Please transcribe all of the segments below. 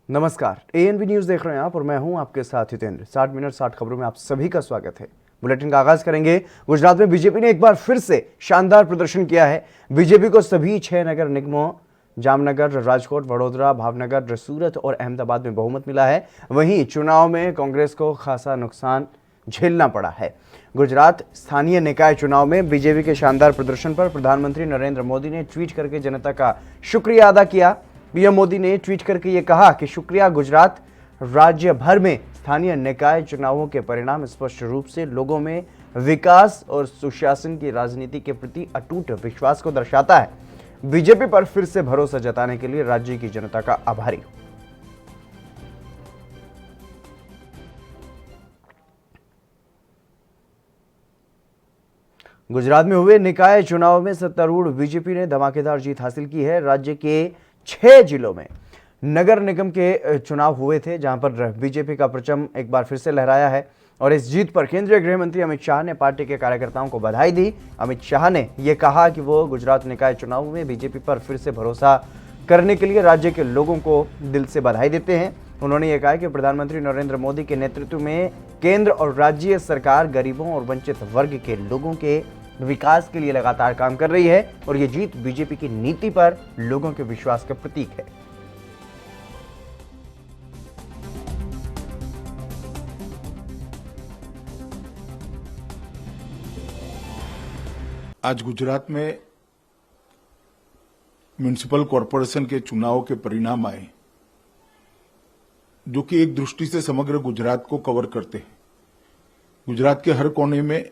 नमस्कार, ANB news देख रहे हैं आप और मैं हूं आपके साथ हितेंद्र। 60 मिनट 60 खबरों में आप सभी का स्वागत है। बुलेटिन का आगाज करेंगे। गुजरात में बीजेपी ने एक बार फिर से शानदार प्रदर्शन किया है। बीजेपी को सभी 6 नगर निगमों जामनगर, राजकोट, वडोदरा, भावनगर, सूरत और अहमदाबाद में बहुमत मिला है। वहीं चुनाव में कांग्रेस को खासा नुकसान झेलना पड़ा है। गुजरात स्थानीय निकाय चुनाव में बीजेपी के शानदार प्रदर्शन पर प्रधानमंत्री नरेंद्र मोदी ने ट्वीट करके जनता का शुक्रिया अदा किया। पीएम मोदी ने ट्वीट करके ये कहा कि शुक्रिया गुजरात, राज्य भर में स्थानीय निकाय चुनावों के परिणाम स्पष्ट रूप से लोगों में विकास और सुशासन की राजनीति के प्रति अटूट विश्वास को दर्शाता है। बीजेपी पर फिर से भरोसा जताने के लिए राज्य की जनता का आभारी हूं। गुजरात में हुए निकाय चुनाव में सत्तारूढ़ बीजेपी ने धमाकेदार जीत हासिल की है। राज्य के 6 जिलों में नगर निगम के चुनाव हुए थे, जहां पर बीजेपी का परचम एक बार फिर से लहराया है और इस जीत पर केंद्रीय गृह मंत्री अमित शाह ने पार्टी के कार्यकर्ताओं को बधाई दी। अमित शाह ने यह कहा कि वो गुजरात निकाय चुनाव में बीजेपी पर फिर से भरोसा करने के लिए राज्य के लोगों को दिल से बधाई देते हैं। उन्होंने ये कहा कि प्रधानमंत्री नरेंद्र मोदी के नेतृत्व में केंद्र और राज्य सरकार गरीबों और वंचित वर्ग के लोगों के विकास के लिए लगातार काम कर रही है और ये जीत बीजेपी की नीति पर लोगों के विश्वास का प्रतीक है। आज गुजरात में म्युनिसिपल कॉरपोरेशन के चुनाव के परिणाम आए, जो कि एक दृष्टि से समग्र गुजरात को कवर करते हैं। गुजरात के हर कोने में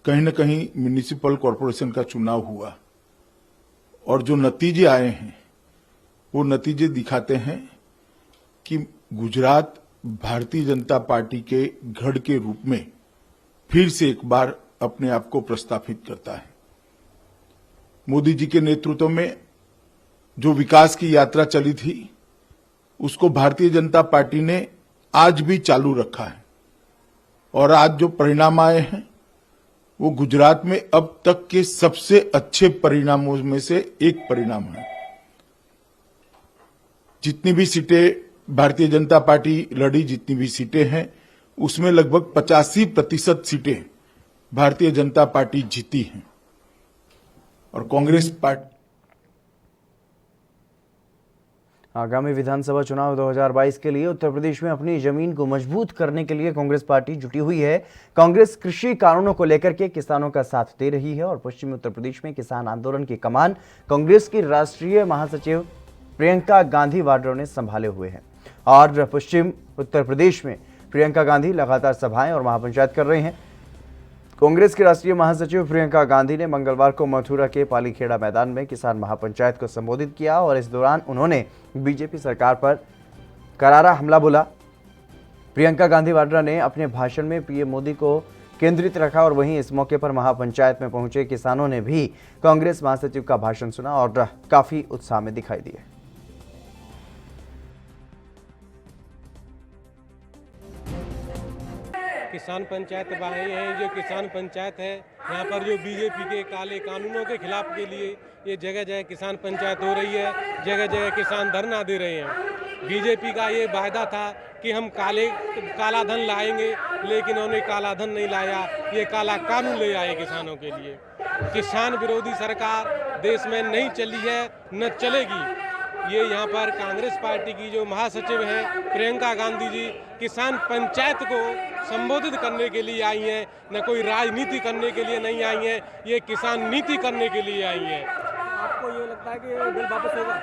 कहीं न कहीं म्युनिसिपल कॉरपोरेशन का चुनाव हुआ और जो नतीजे आए हैं वो नतीजे दिखाते हैं कि गुजरात भारतीय जनता पार्टी के गढ़ के रूप में फिर से एक बार अपने आप को प्रस्थापित करता है। मोदी जी के नेतृत्व में जो विकास की यात्रा चली थी उसको भारतीय जनता पार्टी ने आज भी चालू रखा है और आज जो परिणाम आए हैं वो गुजरात में अब तक के सबसे अच्छे परिणामों में से एक परिणाम है। जितनी भी सीटें भारतीय जनता पार्टी लड़ी, जितनी भी सीटें हैं, उसमें लगभग 85% सीटें भारतीय जनता पार्टी जीती हैं और कांग्रेस पार्टी आगामी विधानसभा चुनाव 2022 के लिए उत्तर प्रदेश में अपनी जमीन को मजबूत करने के लिए कांग्रेस पार्टी जुटी हुई है। कांग्रेस कृषि कानूनों को लेकर के किसानों का साथ दे रही है और पश्चिमी उत्तर प्रदेश में किसान आंदोलन की कमान कांग्रेस की राष्ट्रीय महासचिव प्रियंका गांधी वाड्रा ने संभाले हुए हैं। और पश्चिम उत्तर प्रदेश में प्रियंका गांधी लगातार सभाएं और महापंचायत कर रहे हैं। कांग्रेस की राष्ट्रीय महासचिव प्रियंका गांधी ने मंगलवार को मथुरा के पालीखेड़ा मैदान में किसान महापंचायत को संबोधित किया और इस दौरान उन्होंने बीजेपी सरकार पर करारा हमला बोला। प्रियंका गांधी वाड्रा ने अपने भाषण में पीएम मोदी को केंद्रित रखा और वहीं इस मौके पर महापंचायत में पहुंचे किसानों ने भी कांग्रेस महासचिव का भाषण सुना और काफी उत्साह में दिखाई दिए। किसान पंचायत बनाई है। जो किसान पंचायत है, यहाँ पर जो बीजेपी के काले कानूनों के खिलाफ के लिए ये जगह जगह किसान पंचायत हो रही है, जगह जगह किसान धरना दे रहे हैं। बीजेपी का ये वायदा था कि हम काला धन लाएंगे, लेकिन उन्होंने काला धन नहीं लाया, ये काला कानून ले आए किसानों के लिए। किसान विरोधी सरकार देश में नहीं चली है, न चलेगी। ये यहाँ पर कांग्रेस पार्टी की जो महासचिव हैं प्रियंका गांधी जी किसान पंचायत को संबोधित करने के लिए आई हैं, न कोई राजनीति करने के लिए नहीं आई हैं, ये किसान नीति करने के लिए आई हैं। आपको ये लगता है कि बिल वापस होगा?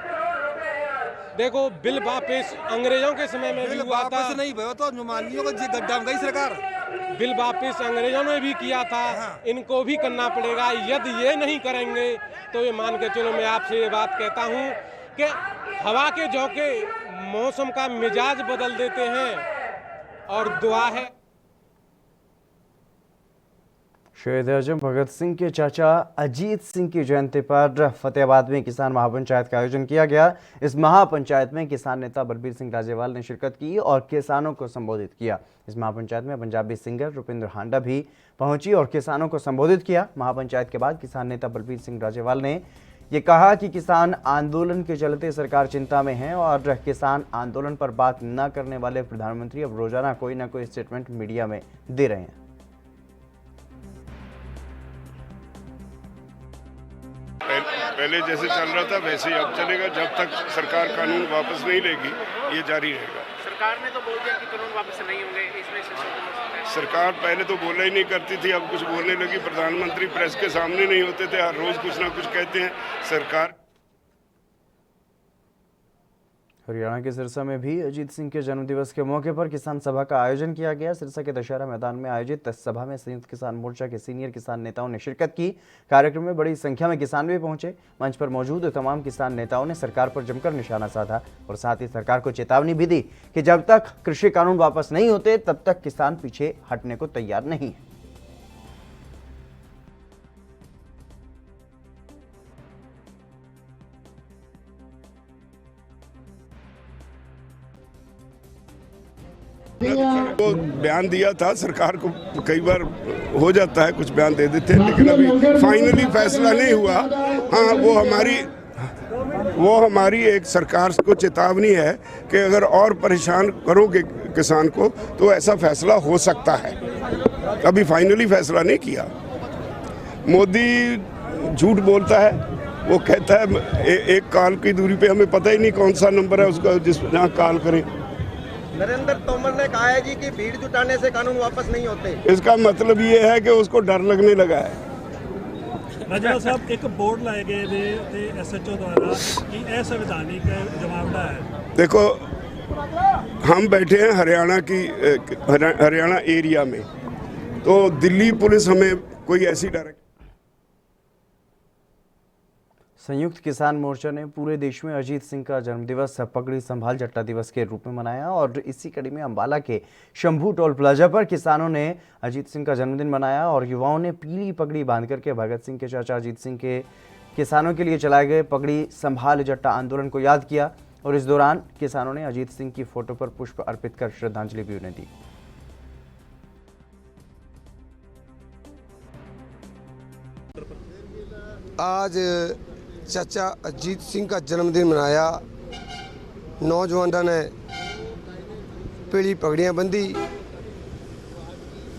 देखो, बिल वापस अंग्रेजों के समय में भी हुआ था। नहीं भयो तो नुमानियों को गड्ढा में गई सरकार। बिल वापस अंग्रेजों ने भी किया था, इनको भी करना पड़ेगा। यदि ये नहीं करेंगे तो ये मान के चलो, मैं आपसे ये बात कहता हूँ कि हवा के झोंके मौसम का मिजाज बदल देते हैं। और दुआ है शहीद आजम भगत सिंह के चाचा अजीत सिंह की जयंती पर फतेहाबाद में किसान महापंचायत का आयोजन किया गया। इस महापंचायत में किसान नेता बलबीर सिंह राजेवाल ने शिरकत की और किसानों को संबोधित किया। इस महापंचायत में पंजाबी सिंगर रुपिंदर हांडा भी पहुंची और किसानों को संबोधित किया। महापंचायत के बाद किसान नेता बलबीर सिंह राजेवाल ने ये कहा कि किसान आंदोलन के चलते सरकार चिंता में है और किसान आंदोलन पर बात न करने वाले प्रधानमंत्री अब रोजाना कोई ना कोई स्टेटमेंट मीडिया में दे रहे हैं। पहले जैसे चल रहा था वैसे ही अब चलेगा, जब तक सरकार कानून वापस नहीं लेगी ये जारी रहेगा। सरकार ने तो बोल दिया कि कानून वापस नहीं होंगे, इसमें संशोधन हो सकता है। सरकार पहले तो बोला ही नहीं करती थी, अब कुछ बोलने लगी। प्रधानमंत्री प्रेस के सामने नहीं होते थे, हर रोज कुछ ना कुछ कहते हैं। सरकार हरियाणा के सिरसा में भी अजीत सिंह के जन्मदिवस के मौके पर किसान सभा का आयोजन किया गया। सिरसा के दशहरा मैदान में आयोजित सभा में संयुक्त किसान मोर्चा के सीनियर किसान नेताओं ने शिरकत की। कार्यक्रम में बड़ी संख्या में किसान भी पहुंचे। मंच पर मौजूद तमाम किसान नेताओं ने सरकार पर जमकर निशाना साधा और साथ ही सरकार को चेतावनी भी दी कि जब तक कृषि कानून वापस नहीं होते तब तक किसान पीछे हटने को तैयार नहीं है। को बयान दिया था, सरकार को कई बार हो जाता है कुछ बयान दे देते हैं, लेकिन अभी फाइनली फैसला नहीं हुआ। हाँ, वो हमारी एक सरकार को चेतावनी है कि अगर और परेशान करोगे किसान को तो ऐसा फैसला हो सकता है। अभी फाइनली फैसला नहीं किया। मोदी झूठ बोलता है, वो कहता है एक कॉल की दूरी पे, हमें पता ही नहीं कौन सा नंबर है उसका जिस जहाँ कॉल करें। नरेंद्र तोमर ने कहा है जी कि भीड़ जुटाने से कानून वापस नहीं होते। इसका मतलब ये है कि उसको डर लगने लगा है। राजा साहब, एक बोर्ड लाए गए थे SHO द्वारा कि असंवैधानिक जमावड़ा है। देखो, हम बैठे हैं हरियाणा एरिया में, तो दिल्ली पुलिस हमें कोई ऐसी डायरेक्ट। संयुक्त किसान मोर्चा ने पूरे देश में अजीत सिंह का जन्मदिवस पगड़ी संभाल जट्टा दिवस के रूप में मनाया और इसी कड़ी में अंबाला के शंभू टोल प्लाजा पर किसानों ने अजीत सिंह का जन्मदिन मनाया और युवाओं ने पीली पगड़ी बांध करके भगत सिंह के चाचा अजीत सिंह के किसानों के लिए चलाए गए पगड़ी संभाल जट्टा आंदोलन को याद किया और इस दौरान किसानों ने अजीत सिंह की फोटो पर पुष्प अर्पित कर श्रद्धांजलि भी उन्हें दी। आज चाचा अजीत सिंह का जन्मदिन मनाया। नौजवानों ने पीली पगड़ियाँ बंधी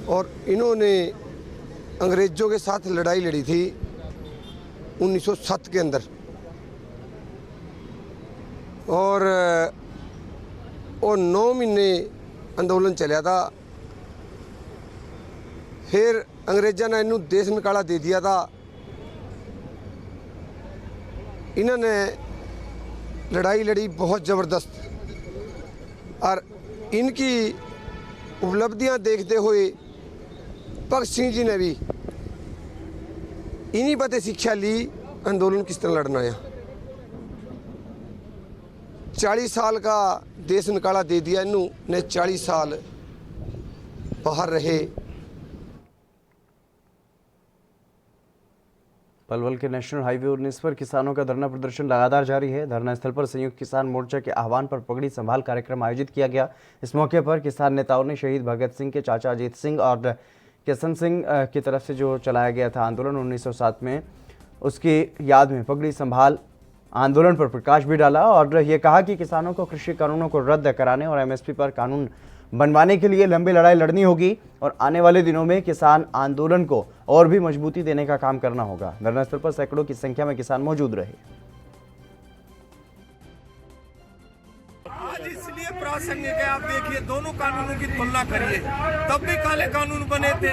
और इन्होंने अंग्रेज़ों के साथ लड़ाई लड़ी थी 1907 के अंदर और 9 महीने आंदोलन चला था। फिर अंग्रेज़ों ने इन्हों देश निकाला दे दिया था। इन्होंने लड़ाई लड़ी बहुत ज़बरदस्त और इनकी उपलब्धियां देखते हुए भगत सिंह जी ने भी इन्हीं बातें शिक्षा ली आंदोलन किस तरह लड़ना है। 40 साल का देश निकाला दे दिया इन्होंने, 40 साल बाहर रहे। पलवल के नेशनल हाईवे 19 पर किसानों का धरना प्रदर्शन लगातार जारी है। धरना स्थल पर संयुक्त किसान मोर्चा के आह्वान पर पगड़ी संभाल कार्यक्रम आयोजित किया गया। इस मौके पर किसान नेताओं ने शहीद भगत सिंह के चाचा अजीत सिंह और किशन सिंह की तरफ से जो चलाया गया था आंदोलन 1907 में, उसकी याद में पगड़ी संभाल आंदोलन पर प्रकाश भी डाला और ये कहा कि किसानों को कृषि कानूनों को रद्द कराने और MSP पर कानून बनवाने के लिए लंबी लड़ाई लड़नी होगी और आने वाले दिनों में किसान आंदोलन को और भी मजबूती देने का काम करना होगा। धरना स्थल पर सैकड़ों की संख्या में किसान मौजूद रहे। आज इसलिए प्रासंगिक है, आप देखिए दोनों कानूनों की तुलना करिए। तब भी काले कानून बने थे,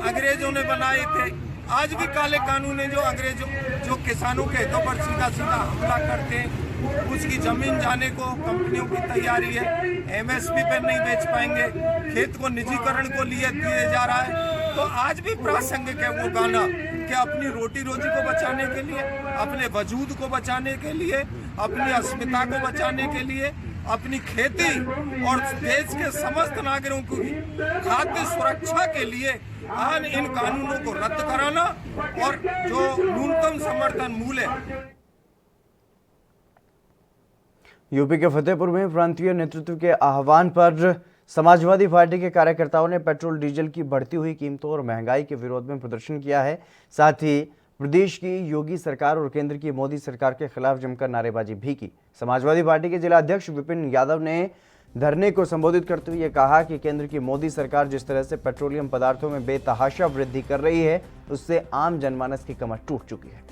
अंग्रेजों ने बनाए थे। आज भी काले कानून है जो अंग्रेजों जो किसानों के हितों पर सीधा सीधा हमला करते हैं। उसकी जमीन जाने को कंपनियों की तैयारी है, MSP पे नहीं बेच पाएंगे, खेत को निजीकरण को लिए दिया जा रहा है। तो आज भी प्रासंगिक है वो गाना कि अपनी रोटी रोजी को बचाने के लिए, अपने वजूद को बचाने के लिए, अपनी अस्मिता को बचाने के लिए, अपनी खेती और देश के समस्त नागरिकों की खाद्य सुरक्षा के लिए आज इन कानूनों को रद्द कराना और जो न्यूनतम समर्थन मूल्य यूपी के फतेहपुर में प्रांतीय नेतृत्व के आह्वान पर समाजवादी पार्टी के कार्यकर्ताओं ने पेट्रोल डीजल की बढ़ती हुई कीमतों और महंगाई के विरोध में प्रदर्शन किया है। साथ ही प्रदेश की योगी सरकार और केंद्र की मोदी सरकार के खिलाफ जमकर नारेबाजी भी की। समाजवादी पार्टी के जिला अध्यक्ष विपिन यादव ने धरने को संबोधित करते हुए कहा कि केंद्र की मोदी सरकार जिस तरह से पेट्रोलियम पदार्थों में बेतहाशा वृद्धि कर रही है, उससे आम जनमानस की कमर टूट चुकी है।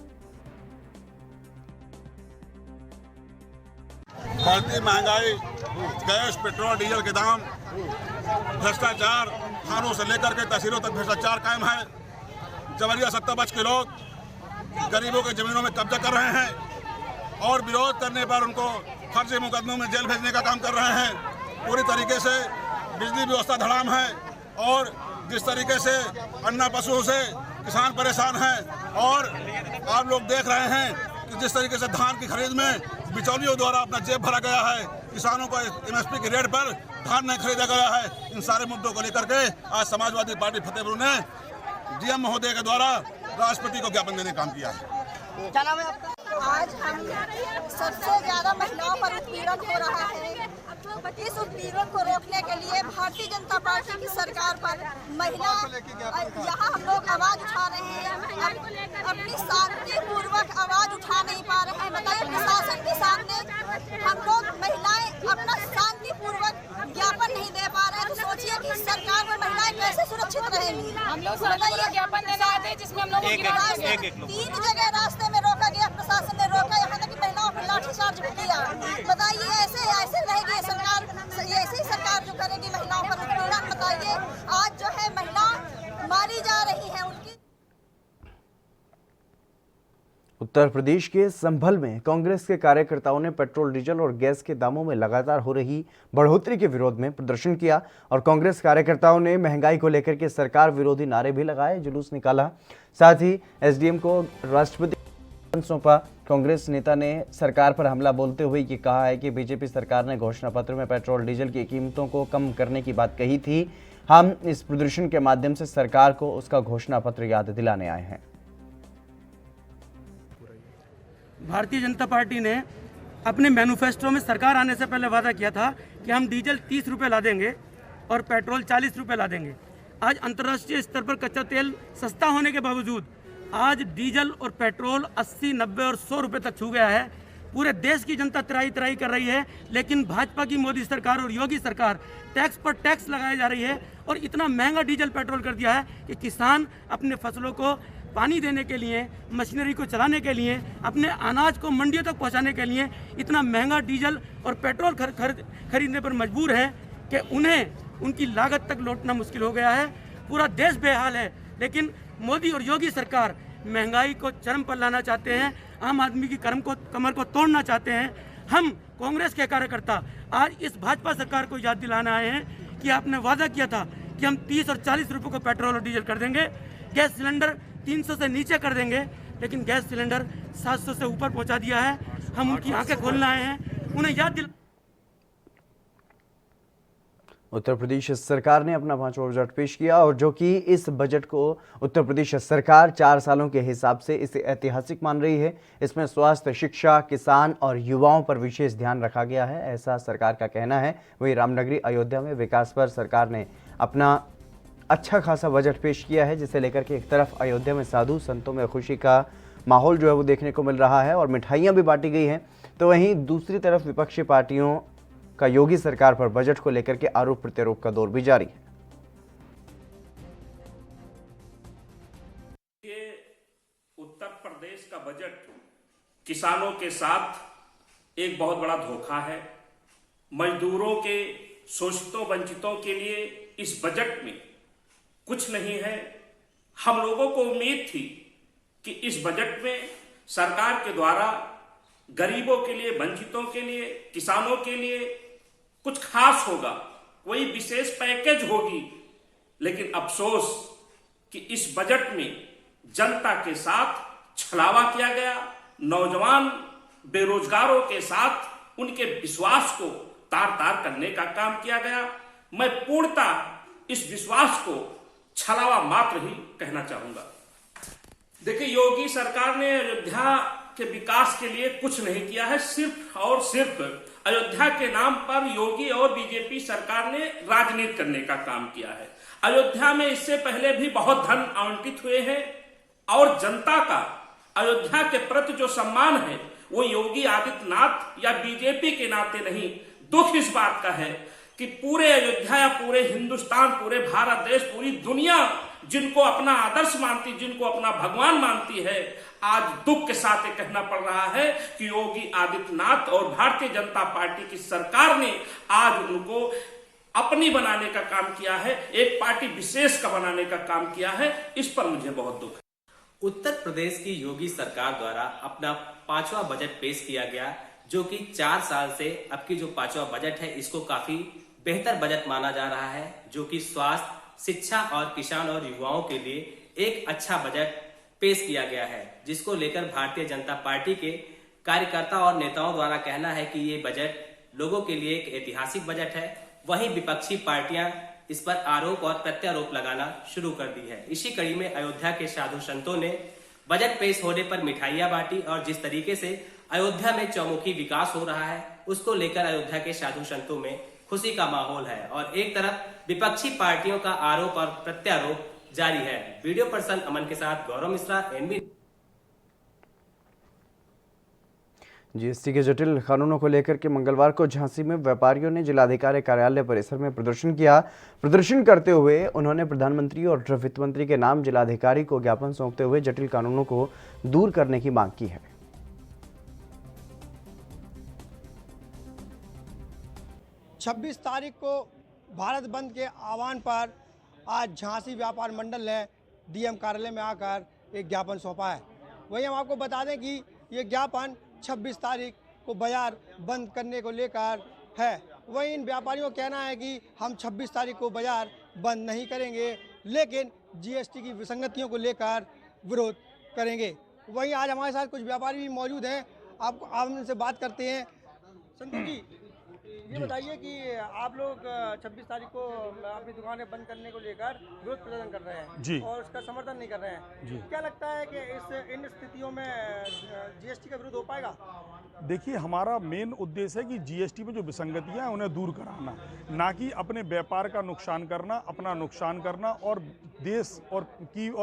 बढ़ती महंगाई, गैस, पेट्रोल, डीजल के दाम, भ्रष्टाचार, थानों से लेकर के तहसीलों तक भ्रष्टाचार कायम है। जबरिया सत्तापक्ष के लोग गरीबों के जमीनों में कब्जा कर रहे हैं और विरोध करने पर उनको फर्जी मुकदमों में जेल भेजने का काम कर रहे हैं। पूरी तरीके से बिजली व्यवस्था धड़ाम है और जिस तरीके से अन्ना पशुओं से किसान परेशान हैं और आप लोग देख रहे हैं कि जिस तरीके से धान की खरीद में बिचौलियों द्वारा अपना जेब भरा गया है, किसानों को एमएसपी की रेट पर धान नहीं खरीदा गया है। इन सारे मुद्दों को लेकर के आज समाजवादी पार्टी फतेहपुर ने डीएम महोदय के द्वारा राष्ट्रपति को ज्ञापन देने का काम किया है। आज हम सबसे ज्यादा महिलाओं पर उत्पीड़न हो रहा है। इस उत्पीड़न को रोकने के लिए भारतीय जनता पार्टी की सरकार पर महिला यहाँ हम लोग आवाज उठा रहे हैं, अपनी शांतिपूर्वक आवाज उठा नहीं पा रहे हैं। बताइए, प्रशासन के सामने हम लोग महिलाएं अपना शांतिपूर्वक ज्ञापन नहीं दे पा रहे हैं, तो सोचिए कि सरकार में महिलाएं कैसे सुरक्षित रहेंगी। हम लोग ज्ञापन देने आए थे जिसमें हम लोग 3 जगह रास्ते में रोका गया, प्रशासन ने रोका, यहाँ तक कि महिलाओं पर लाठीचार्ज भी किया। बताइए, ऐसे रहेगी सरकार, ऐसी सरकार जो करेगी महिलाओं पर उत्पीड़न। बताइए, आज जो है महिला मारी जा रही है उनकी। उत्तर प्रदेश के संभल में कांग्रेस के कार्यकर्ताओं ने पेट्रोल, डीजल और गैस के दामों में लगातार हो रही बढ़ोतरी के विरोध में प्रदर्शन किया और कांग्रेस कार्यकर्ताओं ने महंगाई को लेकर के सरकार विरोधी नारे भी लगाए, जुलूस निकाला। साथ ही एसडीएम को राष्ट्रपति सौंपा। कांग्रेस नेता ने सरकार पर हमला बोलते हुए ये कहा है कि बीजेपी सरकार ने घोषणा पत्र में पेट्रोल, डीजल की कीमतों को कम करने की बात कही थी। हम इस प्रदर्शन के माध्यम से सरकार को उसका घोषणा पत्र याद दिलाने आए हैं। भारतीय जनता पार्टी ने अपने मैनिफेस्टो में सरकार आने से पहले वादा किया था कि हम डीजल 30 रुपये ला देंगे और पेट्रोल 40 रुपये ला देंगे। आज अंतर्राष्ट्रीय स्तर पर कच्चा तेल सस्ता होने के बावजूद आज डीजल और पेट्रोल 80, 90 और 100 रुपये तक छू गया है। पूरे देश की जनता त्राही कर रही है, लेकिन भाजपा की मोदी सरकार और योगी सरकार टैक्स पर टैक्स लगाई जा रही है और इतना महंगा डीजल पेट्रोल कर दिया है कि किसान अपने फसलों को पानी देने के लिए, मशीनरी को चलाने के लिए, अपने अनाज को मंडियों तक पहुंचाने के लिए इतना महंगा डीजल और पेट्रोल खरीदने पर मजबूर है कि उन्हें उनकी लागत तक लौटना मुश्किल हो गया है। पूरा देश बेहाल है, लेकिन मोदी और योगी सरकार महंगाई को चरम पर लाना चाहते हैं, आम आदमी की कमर को तोड़ना चाहते हैं। हम कांग्रेस के कार्यकर्ता आज इस भाजपा सरकार को याद दिलाना आए हैं कि आपने वादा किया था कि हम 30 और 40 रुपये को पेट्रोल और डीजल कर देंगे, गैस सिलेंडर 300 से नीचे कर देंगे, लेकिन गैस सिलेंडर 700 से ऊपर पहुंचा दिया है। हम उनकी आंखें खोलने आए हैं, उन्हें याद दिला। उत्तर प्रदेश सरकार ने अपना 5वां बजट पेश किया और जो कि इस बजट को उत्तर प्रदेश सरकार 4 सालों के हिसाब से इसे ऐतिहासिक मान रही है। इसमें स्वास्थ्य, शिक्षा, किसान और युवाओं पर विशेष ध्यान रखा गया है, ऐसा सरकार का कहना है। वहीं रामनगरी अयोध्या में विकास पर सरकार ने अपना अच्छा खासा बजट पेश किया है, जिसे लेकर के एक तरफ अयोध्या में साधु संतों में खुशी का माहौल जो है वो देखने को मिल रहा है और मिठाइयाँ भी बांटी गई हैं, तो वहीं दूसरी तरफ विपक्षी पार्टियों का योगी सरकार पर बजट को लेकर के आरोप प्रत्यारोप का दौर भी जारी है। उत्तर प्रदेश का बजट किसानों के साथ एक बहुत बड़ा धोखा है। मजदूरों के, शोषितों, वंचितों के लिए इस बजट में कुछ नहीं है। हम लोगों को उम्मीद थी कि इस बजट में सरकार के द्वारा गरीबों के लिए, वंचितों के लिए, किसानों के लिए कुछ खास होगा, कोई विशेष पैकेज होगी, लेकिन अफसोस कि इस बजट में जनता के साथ छलावा किया गया। नौजवान बेरोजगारों के साथ उनके विश्वास को तार-तार करने का काम किया गया। मैं पूर्णतः इस विश्वास को छलावा मात्र ही कहना चाहूंगा। देखिए, योगी सरकार ने अयोध्या के विकास के लिए कुछ नहीं किया है। सिर्फ और सिर्फ अयोध्या के नाम पर योगी और बीजेपी सरकार ने राजनीति करने का काम किया है। अयोध्या में इससे पहले भी बहुत धन आवंटित हुए हैं, और जनता का अयोध्या के प्रति जो सम्मान है वो योगी आदित्यनाथ या बीजेपी के नाते नहीं। दुख इस बात का है कि पूरे अयोध्या या पूरे हिंदुस्तान, पूरे भारत देश, पूरी दुनिया जिनको अपना आदर्श मानती, जिनको अपना भगवान मानती है, आज दुख के साथ ये कहना पड़ रहा है कि योगी आदित्यनाथ और भारतीय जनता पार्टी की सरकार ने आज उनको अपनी बनाने का काम किया है, एक पार्टी विशेष का बनाने का काम किया है। इस पर मुझे बहुत दुख है। उत्तर प्रदेश की योगी सरकार द्वारा अपना 5वां बजट पेश किया गया, जो कि 4 साल से अब की जो 5वां बजट है इसको काफी बेहतर बजट माना जा रहा है, जो कि स्वास्थ्य, शिक्षा और किसान और युवाओं के लिए एक अच्छा बजट पेश किया गया है, जिसको लेकर भारतीय जनता पार्टी के कार्यकर्ता और नेताओं द्वारा कहना है कि ये बजट लोगों के लिए एक ऐतिहासिक बजट है। वहीं विपक्षी पार्टियां इस पर आरोप और प्रत्यारोप लगाना शुरू कर दी है। इसी कड़ी में अयोध्या के साधु संतों ने बजट पेश होने पर मिठाइयां बांटी और जिस तरीके से अयोध्या में चौमुखी विकास हो रहा है उसको लेकर अयोध्या के साधु संतों में खुशी का माहौल है और एक तरफ विपक्षी पार्टियों का आरोप और प्रत्यारोप जारी है। वीडियो पर्सन अमन के साथ गौरव मिश्रा, एनबी। जीएसटी के जटिल कानूनों को लेकर के मंगलवार को झांसी में व्यापारियों ने जिलाधिकारी कार्यालय परिसर में प्रदर्शन किया। प्रदर्शन करते हुए उन्होंने प्रधानमंत्री और वित्त मंत्री के नाम जिलाधिकारी को ज्ञापन सौंपते हुए जटिल कानूनों को दूर करने की मांग की है। 26 तारीख को भारत बंद के आह्वान पर आज झांसी व्यापार मंडल ने डीएम कार्यालय में आकर एक ज्ञापन सौंपा है। वहीं हम आपको बता दें कि ये ज्ञापन 26 तारीख को बाजार बंद करने को लेकर है। वहीं इन व्यापारियों का कहना है कि हम 26 तारीख को बाजार बंद नहीं करेंगे, लेकिन जीएसटी की विसंगतियों को लेकर विरोध करेंगे। वहीं आज हमारे साथ कुछ व्यापारी भी मौजूद हैं, आप उनसे बात करते हैं। संतोष जी, ये बताइए कि आप लोग 26 तारीख को अपनी दुकानें बंद करने को लेकर विरोध प्रदर्शन कर रहे हैं जी, और उसका समर्थन नहीं कर रहे हैं जी। क्या लगता है कि इन स्थितियों में जीएसटी का विरोध हो पाएगा? देखिए, हमारा मेन उद्देश्य है कि जीएसटी में जो विसंगतियां हैं उन्हें दूर कराना, ना कि अपने व्यापार का नुकसान करना, अपना नुकसान करना और देश और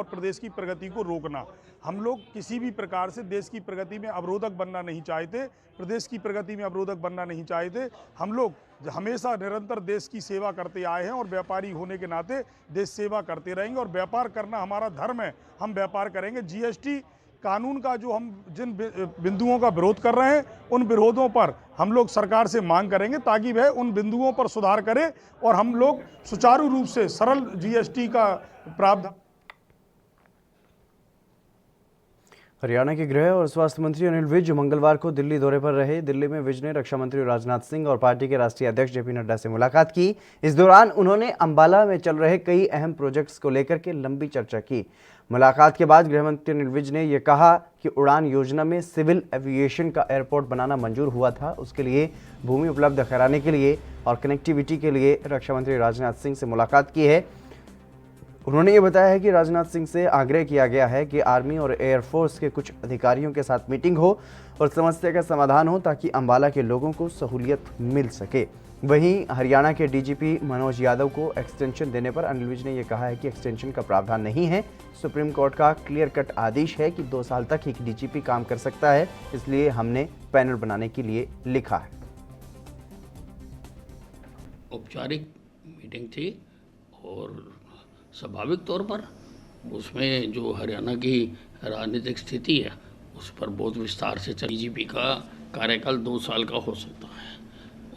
प्रदेश की प्रगति को रोकना। हम लोग किसी भी प्रकार से देश की प्रगति में अवरोधक बनना नहीं चाहते, प्रदेश की प्रगति में अवरोधक बनना नहीं चाहते। हम लोग हमेशा निरंतर देश की सेवा करते आए हैं और व्यापारी होने के नाते देश सेवा करते रहेंगे और व्यापार करना हमारा धर्म है, हम व्यापार करेंगे। जीएसटी कानून का जो हम जिन बिंदुओं का विरोध कर रहे हैं उन विरोधों पर हम लोग सरकार से मांग करेंगे ताकि वह उन बिंदुओं पर सुधार करे और हम लोग सुचारू रूप से सरल जीएसटी का प्रावधान। हरियाणा के गृह और स्वास्थ्य मंत्री अनिल विज मंगलवार को दिल्ली दौरे पर रहे। दिल्ली में विज ने रक्षा मंत्री राजनाथ सिंह और पार्टी के राष्ट्रीय अध्यक्ष जेपी नड्डा से मुलाकात की। इस दौरान उन्होंने अंबाला में चल रहे कई अहम प्रोजेक्ट्स को लेकर के लंबी चर्चा की। मुलाकात के बाद गृह मंत्री अनिल विज ने यह कहा कि उड़ान योजना में सिविल एविएशन का एयरपोर्ट बनाना मंजूर हुआ था, उसके लिए भूमि उपलब्ध कराने के लिए और कनेक्टिविटी के लिए रक्षा मंत्री राजनाथ सिंह से मुलाकात की है। उन्होंने ये बताया है कि राजनाथ सिंह से आग्रह किया गया है कि आर्मी और एयरफोर्स के कुछ अधिकारियों के साथ मीटिंग हो और समस्या का समाधान हो ताकि अंबाला के लोगों को सहूलियत मिल सके। वहीं हरियाणा के डीजीपी मनोज यादव को एक्सटेंशन देने पर अनिल विज ने यह कहा है कि एक्सटेंशन का प्रावधान नहीं है। सुप्रीम कोर्ट का क्लियर कट आदेश है कि 2 साल तक एक डीजीपी काम कर सकता है, इसलिए हमने पैनल बनाने के लिए लिखा है। औपचारिक मीटिंग थी और स्वाभाविक तौर पर उसमें जो हरियाणा की राजनीतिक स्थिति है उस पर बहुत विस्तार से डीजीपी का कार्यकाल 2 साल का हो सकता है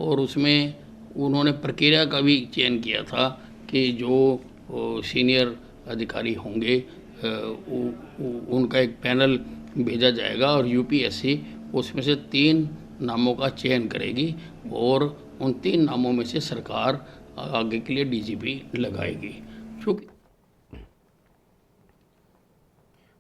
और उसमें उन्होंने प्रक्रिया का भी चयन किया था कि जो सीनियर अधिकारी होंगे उनका एक पैनल भेजा जाएगा और यूपीएससी उसमें से 3 नामों का चयन करेगी और उन 3 नामों में से सरकार आगे के लिए डीजीपी लगाएगी।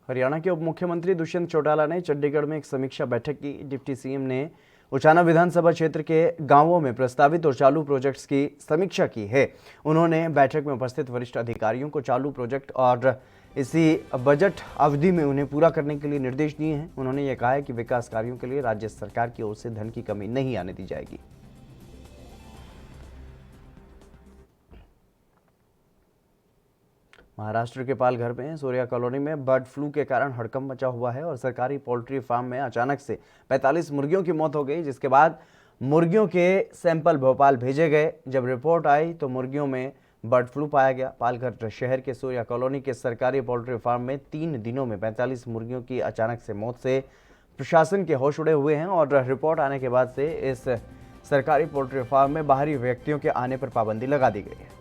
हरियाणा के उप मुख्यमंत्री दुष्यंत चौटाला ने चंडीगढ़ में एक समीक्षा बैठक की। डिप्टी सीएम ने उचाना विधानसभा क्षेत्र के गांवों में प्रस्तावित और चालू प्रोजेक्ट्स की समीक्षा की है। उन्होंने बैठक में उपस्थित वरिष्ठ अधिकारियों को चालू प्रोजेक्ट और इसी बजट अवधि में उन्हें पूरा करने के लिए निर्देश दिए हैं। उन्होंने ये कहा है कि विकास कार्यों के लिए राज्य सरकार की ओर से धन की कमी नहीं आने दी जाएगी। महाराष्ट्र के पालघर में सूर्या कॉलोनी में बर्ड फ्लू के कारण हड़कंप मचा हुआ है और सरकारी पोल्ट्री फार्म में अचानक से 45 मुर्गियों की मौत हो गई, जिसके बाद मुर्गियों के सैंपल भोपाल भेजे गए। जब रिपोर्ट आई तो मुर्गियों में बर्ड फ्लू पाया गया। पालघर शहर के सूर्या कॉलोनी के सरकारी पोल्ट्री फार्म में 3 दिनों में 45 मुर्गियों की अचानक से मौत से प्रशासन के होश उड़े हुए हैं और रिपोर्ट आने के बाद से इस सरकारी पोल्ट्री फार्म में बाहरी व्यक्तियों के आने पर पाबंदी लगा दी गई है।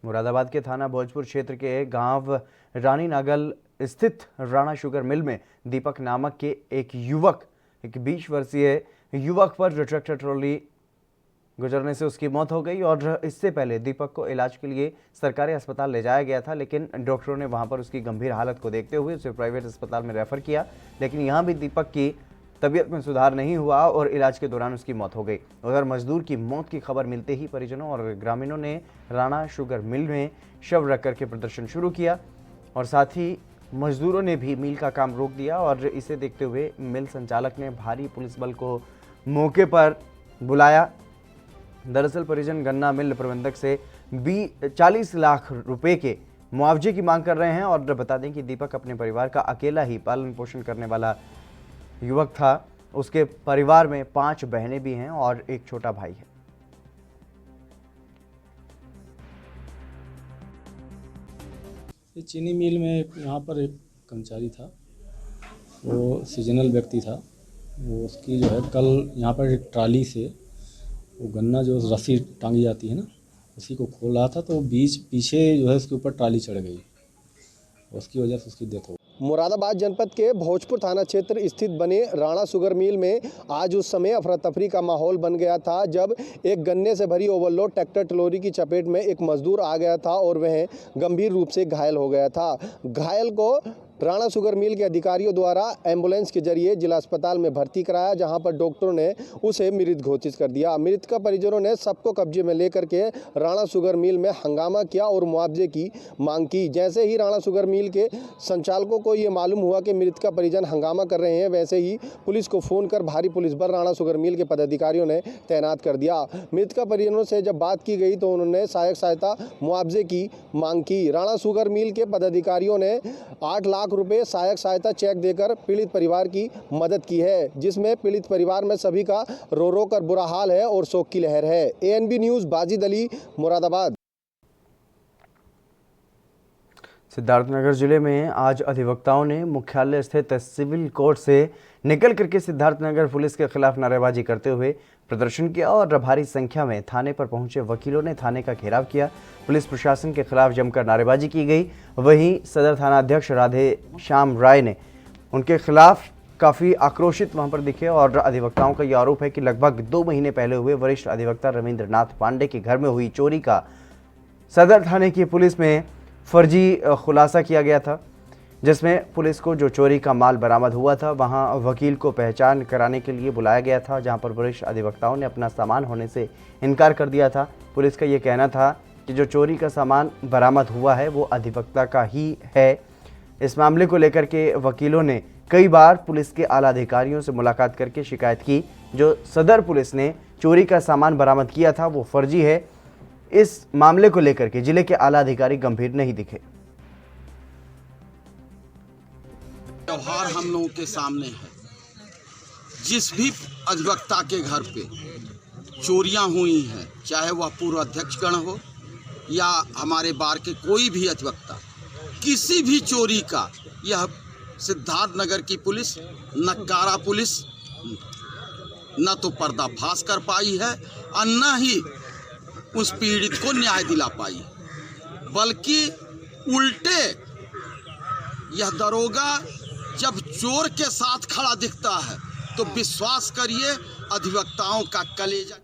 मुरादाबाद के थाना भोजपुर क्षेत्र के गांव रानी नागल स्थित राणा शुगर मिल में दीपक नामक के एक 20 वर्षीय युवक पर ट्रैक्टर ट्रॉली गुजरने से उसकी मौत हो गई और इससे पहले दीपक को इलाज के लिए सरकारी अस्पताल ले जाया गया था, लेकिन डॉक्टरों ने वहां पर उसकी गंभीर हालत को देखते हुए उसे प्राइवेट अस्पताल में रेफर किया, लेकिन यहां भी दीपक की तबीयत में सुधार नहीं हुआ और इलाज के दौरान उसकी मौत हो गई। उधर मजदूर की मौत की खबर मिलते ही परिजनों और ग्रामीणों ने राणा शुगर मिल में शव रख करके प्रदर्शन शुरू किया और साथ ही मजदूरों ने भी मिल का काम रोक दिया और इसे देखते हुए मिल संचालक ने भारी पुलिस बल को मौके पर बुलाया। दरअसल परिजन गन्ना मिल प्रबंधक से 40 लाख रुपए के मुआवजे की मांग कर रहे हैं और बता दें कि दीपक अपने परिवार का अकेला ही पालन पोषण करने वाला युवक था। उसके परिवार में 5 बहनें भी हैं और एक छोटा भाई है। ये चीनी मिल में यहाँ पर एक कर्मचारी था, वो सीजनल व्यक्ति था। वो उसकी जो है कल यहाँ पर एक ट्राली से वो गन्ना जो रस्सी टांगी जाती है ना, उसी को खोल रहा था तो बीच पीछे जो है उसके ऊपर ट्राली चढ़ गई, उसकी वजह से उसकी डेथ हो गई। मुरादाबाद जनपद के भोजपुर थाना क्षेत्र स्थित बने राणा शुगर मिल में आज उस समय अफरा तफरी का माहौल बन गया था जब एक गन्ने से भरी ओवरलोड ट्रैक्टर ट्रॉली की चपेट में एक मजदूर आ गया था और वह गंभीर रूप से घायल हो गया था। घायल को राणा शुगर मिल के अधिकारियों द्वारा एम्बुलेंस के जरिए जिला अस्पताल में भर्ती कराया, जहां पर डॉक्टरों ने उसे मृत घोषित कर दिया। मृत का परिजनों ने सबको कब्जे में लेकर के राणा शुगर मिल में हंगामा किया और मुआवजे की मांग की। जैसे ही राणा शुगर मिल के संचालकों को ये मालूम हुआ कि मृत का परिजन हंगामा कर रहे हैं, वैसे ही पुलिस को फोन कर भारी पुलिस बल राणा शुगर मिल के पदाधिकारियों ने तैनात कर दिया। मृत का परिजनों से जब बात की गई तो उन्होंने सहायक सहायता मुआवजे की मांग की। राणा शुगर मिल के पदाधिकारियों ने 8 लाख रुपए सहायक सहायता चेक देकर पीड़ित परिवार की मदद की है, जिसमें पीड़ित परिवार में सभी का रो रो कर बुरा हाल है और शोक की लहर है। ANB news Bajid Ali, Moradabad. सिद्धार्थनगर जिले में आज अधिवक्ताओं ने मुख्यालय स्थित सिविल कोर्ट से निकल करके सिद्धार्थनगर पुलिस के खिलाफ नारेबाजी करते हुए प्रदर्शन किया और भारी संख्या में थाने पर पहुंचे वकीलों ने थाने का घेराव किया। पुलिस प्रशासन के खिलाफ जमकर नारेबाजी की गई। वहीं सदर थाना अध्यक्ष राधे श्याम राय ने उनके खिलाफ काफ़ी आक्रोशित वहां पर दिखे और अधिवक्ताओं का यह आरोप है कि लगभग 2 महीने पहले हुए वरिष्ठ अधिवक्ता रविंद्रनाथ पांडे के घर में हुई चोरी का सदर थाने की पुलिस में फर्जी खुलासा किया गया था, जिसमें पुलिस को जो चोरी का माल बरामद हुआ था वहां वकील को पहचान कराने के लिए बुलाया गया था, जहां पर वरिष्ठ अधिवक्ताओं ने अपना सामान होने से इनकार कर दिया था। पुलिस का ये कहना था कि जो चोरी का सामान बरामद हुआ है वो अधिवक्ता का ही है। इस मामले को लेकर के वकीलों ने कई बार पुलिस के आला अधिकारियों से मुलाकात करके शिकायत की। जो सदर पुलिस ने चोरी का सामान बरामद किया था वो फर्जी है। इस मामले को लेकर के जिले के आला अधिकारी गंभीर नहीं दिखे। व्यवहार हम लोगों के सामने है। जिस भी अधिवक्ता के घर पे चोरियां हुई हैं, चाहे वह पूर्व अध्यक्षगण हो या हमारे बार के कोई भी अधिवक्ता, किसी भी चोरी का यह सिद्धार्थनगर की पुलिस, नक्कारा पुलिस न तो पर्दाफाश कर पाई है और न ही उस पीड़ित को न्याय दिला पाई, बल्कि उल्टे यह दरोगा जब चोर के साथ खड़ा दिखता है तो विश्वास करिए अधिवक्ताओं का कलेजा।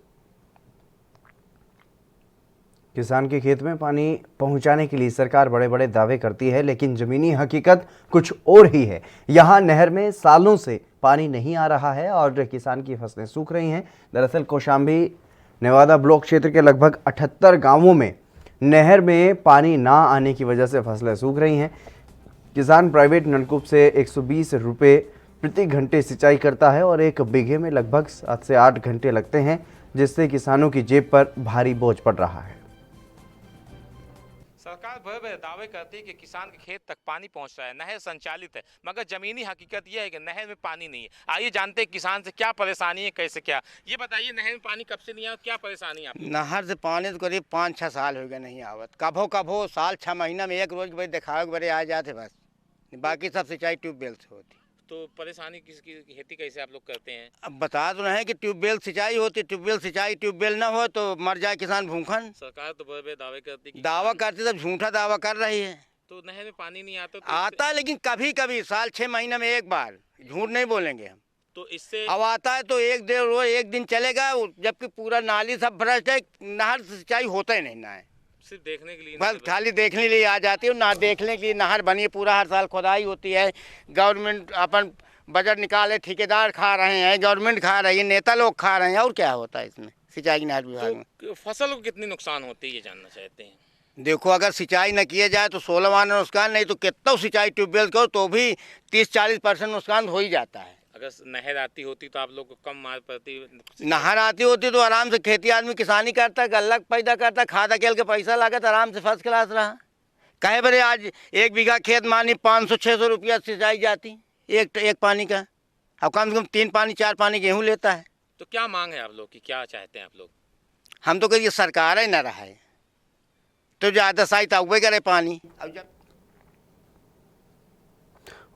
किसान के खेत में पानी पहुंचाने के लिए सरकार बड़े बड़े दावे करती है, लेकिन जमीनी हकीकत कुछ और ही है। यहां नहर में सालों से पानी नहीं आ रहा है और किसान की फसलें सूख रही हैं। दरअसल कौशाम्बी नेवादा ब्लॉक क्षेत्र के लगभग 78 गांवों में नहर में पानी ना आने की वजह से फसलें सूख रही हैं। किसान प्राइवेट नलकूप से 120 रुपये प्रति घंटे सिंचाई करता है और 1 बीघे में लगभग 7 से 8 घंटे लगते हैं, जिससे किसानों की जेब पर भारी बोझ पड़ रहा है। सरकार भर दावे करती है कि किसान के खेत तक पानी पहुंच रहा है, नहर संचालित है, मगर जमीनी हकीकत यह है कि नहर में पानी नहीं है। आइए जानते हैं किसान से क्या परेशानी है, कैसे क्या। ये बताइए, नहर में पानी कब से नहीं आया, क्या परेशानी है आपको? नहर से पानी तो करीब 5-6 साल हो गए नहीं आवत। कभो साल 6 महीना में एक रोज के बड़े दिखावे के बड़े आ जाते बस, बाकी सब सिंचाई ट्यूबवेल से होती। तो परेशानी किसकी, खेती कैसे आप लोग करते हैं? अब बता तो रहे हैं कि ट्यूबवेल सिंचाई होती, ट्यूबवेल सिंचाई, ट्यूबवेल ना हो तो मर जाए किसान भूखन। सरकार तो बड़े दावे करती है, दावा करती तब झूठा दावा कर रही है। तो नहर में पानी नहीं आता तो आता है, लेकिन कभी कभी साल 6 महीने में एक बार, झूठ नहीं बोलेंगे हम। तो इससे अब आता है तो एक दिन चलेगा, जबकि पूरा नाली सब भ्रष्ट है, नहर सिंचाई होता ही नहीं ना है। सिर्फ देखने के लिए, बस खाली देखने के लिए आ जाती है, ना देखने के लिए नहर बनी है, पूरा हर साल खुदाई होती है। गवर्नमेंट अपन बजट निकाले, ठेकेदार खा रहे हैं, गवर्नमेंट खा रही है, नेता लोग खा रहे हैं, और क्या होता है इसमें सिंचाई की नहर विभाग में। तो फसल को कितनी नुकसान होती है ये जानना चाहते हैं। देखो, अगर सिंचाई न किया जाए तो 16 माना नुकसान, नहीं तो कितना सिंचाई ट्यूबवेल करो तो भी 30-40% नुकसान हो ही जाता है। अगर नहर आती होती तो आप लोग को कम मार पड़ती? नहर आती होती तो आराम से खेती आदमी किसानी करता, गल्लक पैदा करता, खाद अकेल के पैसा लागत, आराम से फर्स्ट क्लास रहा। कहे बड़े आज 1 बीघा खेत मानी 500-600 रुपया सिंचाई जाती एक पानी का, अब कम से कम 3 पानी 4 पानी गेहूँ लेता है। तो क्या मांग है आप लोग की, क्या चाहते हैं आप लोग? हम तो कहिए सरकार ही न रहा है तो ज़्यादा सहायता हुए करे पानी। अब जब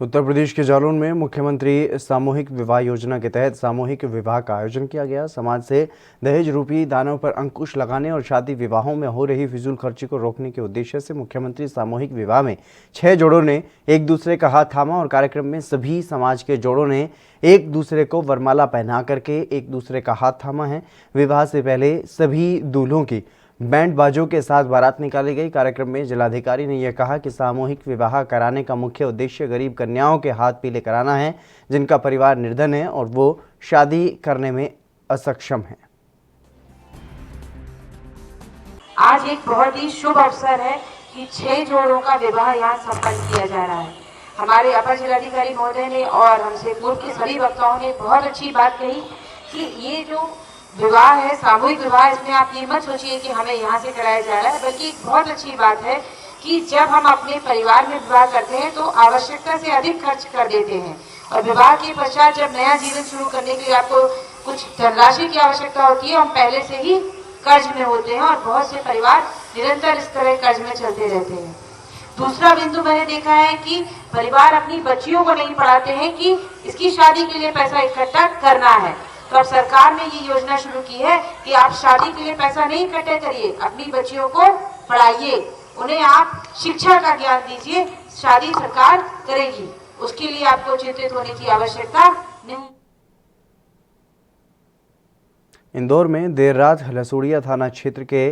उत्तर प्रदेश के जालौन में मुख्यमंत्री सामूहिक विवाह योजना के तहत सामूहिक विवाह का आयोजन किया गया। समाज से दहेज रूपी दानों पर अंकुश लगाने और शादी विवाहों में हो रही फिजूल खर्ची को रोकने के उद्देश्य से मुख्यमंत्री सामूहिक विवाह में 6 जोड़ों ने एक दूसरे का हाथ थामा और कार्यक्रम में सभी समाज के जोड़ों ने एक दूसरे को वरमाला पहना करके एक दूसरे का हाथ थामा है। विवाह से पहले सभी दूल्हों की बैंड बाजों के साथ बारात निकाली गई। कार्यक्रम में जिलाधिकारी ने यह कहा कि सामूहिक विवाह कराने का मुख्य उद्देश्य गरीब कन्याओं के हाथ पीले कराना है, जिनका परिवार निर्धन है और वो शादी करने में असक्षम है। आज एक बहुत ही शुभ अवसर है कि 6 जोड़ों का विवाह यहाँ संपन्न किया जा रहा है। हमारे अपर जिलाधिकारी महोदय ने और हमसे पूर्व के सभी वक्ताओं ने बहुत अच्छी बात कही कि ये जो विवाह है, सामूहिक विवाह, इसमें आप ये मत सोचिए कि हमें यहाँ से कराया जा रहा है, बल्कि एक बहुत अच्छी बात है कि जब हम अपने परिवार में विवाह करते हैं तो आवश्यकता से अधिक खर्च कर देते हैं और विवाह के पश्चात जब नया जीवन शुरू करने के लिए आपको कुछ धनराशि की आवश्यकता होती है, हम पहले से ही कर्ज में होते हैं और बहुत से परिवार निरंतर इस तरह कर्ज में चलते रहते हैं। दूसरा बिंदु मैंने देखा है कि परिवार अपनी बच्चियों को नहीं पढ़ाते हैं कि इसकी शादी के लिए पैसा इकट्ठा करना है, तो अब सरकार ने ये योजना शुरू की है कि आप शादी के लिए पैसा नहीं इकट्ठा करिए, अपनी बच्चियों को पढ़ाइए, उन्हें आप शिक्षा का ज्ञान दीजिए, शादी सरकार करेगी, उसके लिए आपको चिंतित होने की आवश्यकता नहीं। इंदौर में देर रात लसूड़िया थाना क्षेत्र के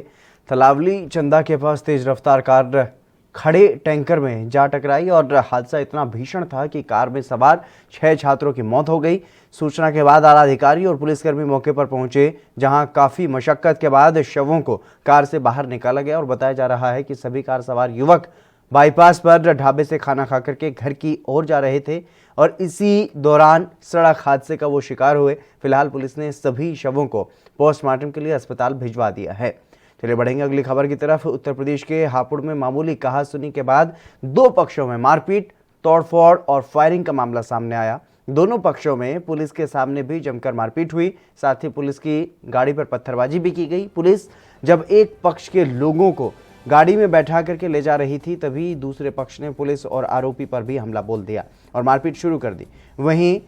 तलावली चंदा के पास तेज रफ्तार कार खड़े टैंकर में जा टकराई और हादसा इतना भीषण था कि कार में सवार 6 छात्रों की मौत हो गई। सूचना के बाद आला अधिकारी और पुलिसकर्मी मौके पर पहुंचे, जहां काफी मशक्कत के बाद शवों को कार से बाहर निकाला गया और बताया जा रहा है कि सभी कार सवार युवक बाईपास पर ढाबे से खाना खाकर के घर की ओर जा रहे थे और इसी दौरान सड़क हादसे का वो शिकार हुए। फिलहाल पुलिस ने सभी शवों को पोस्टमार्टम के लिए अस्पताल भिजवा दिया है। चलिए बढ़ेंगे अगली खबर की तरफ। उत्तर प्रदेश के हापुड़ में मामूली कहासुनी के बाद 2 पक्षों में मारपीट, तोड़फोड़ और फायरिंग का मामला सामने आया। दोनों पक्षों में पुलिस के सामने भी जमकर मारपीट हुई, साथ ही पुलिस की गाड़ी पर पत्थरबाजी भी की गई। पुलिस जब एक पक्ष के लोगों को गाड़ी में बैठा करके ले जा रही थी, तभी दूसरे पक्ष ने पुलिस और आरोपी पर भी हमला बोल दिया और मारपीट शुरू कर दी। वहीं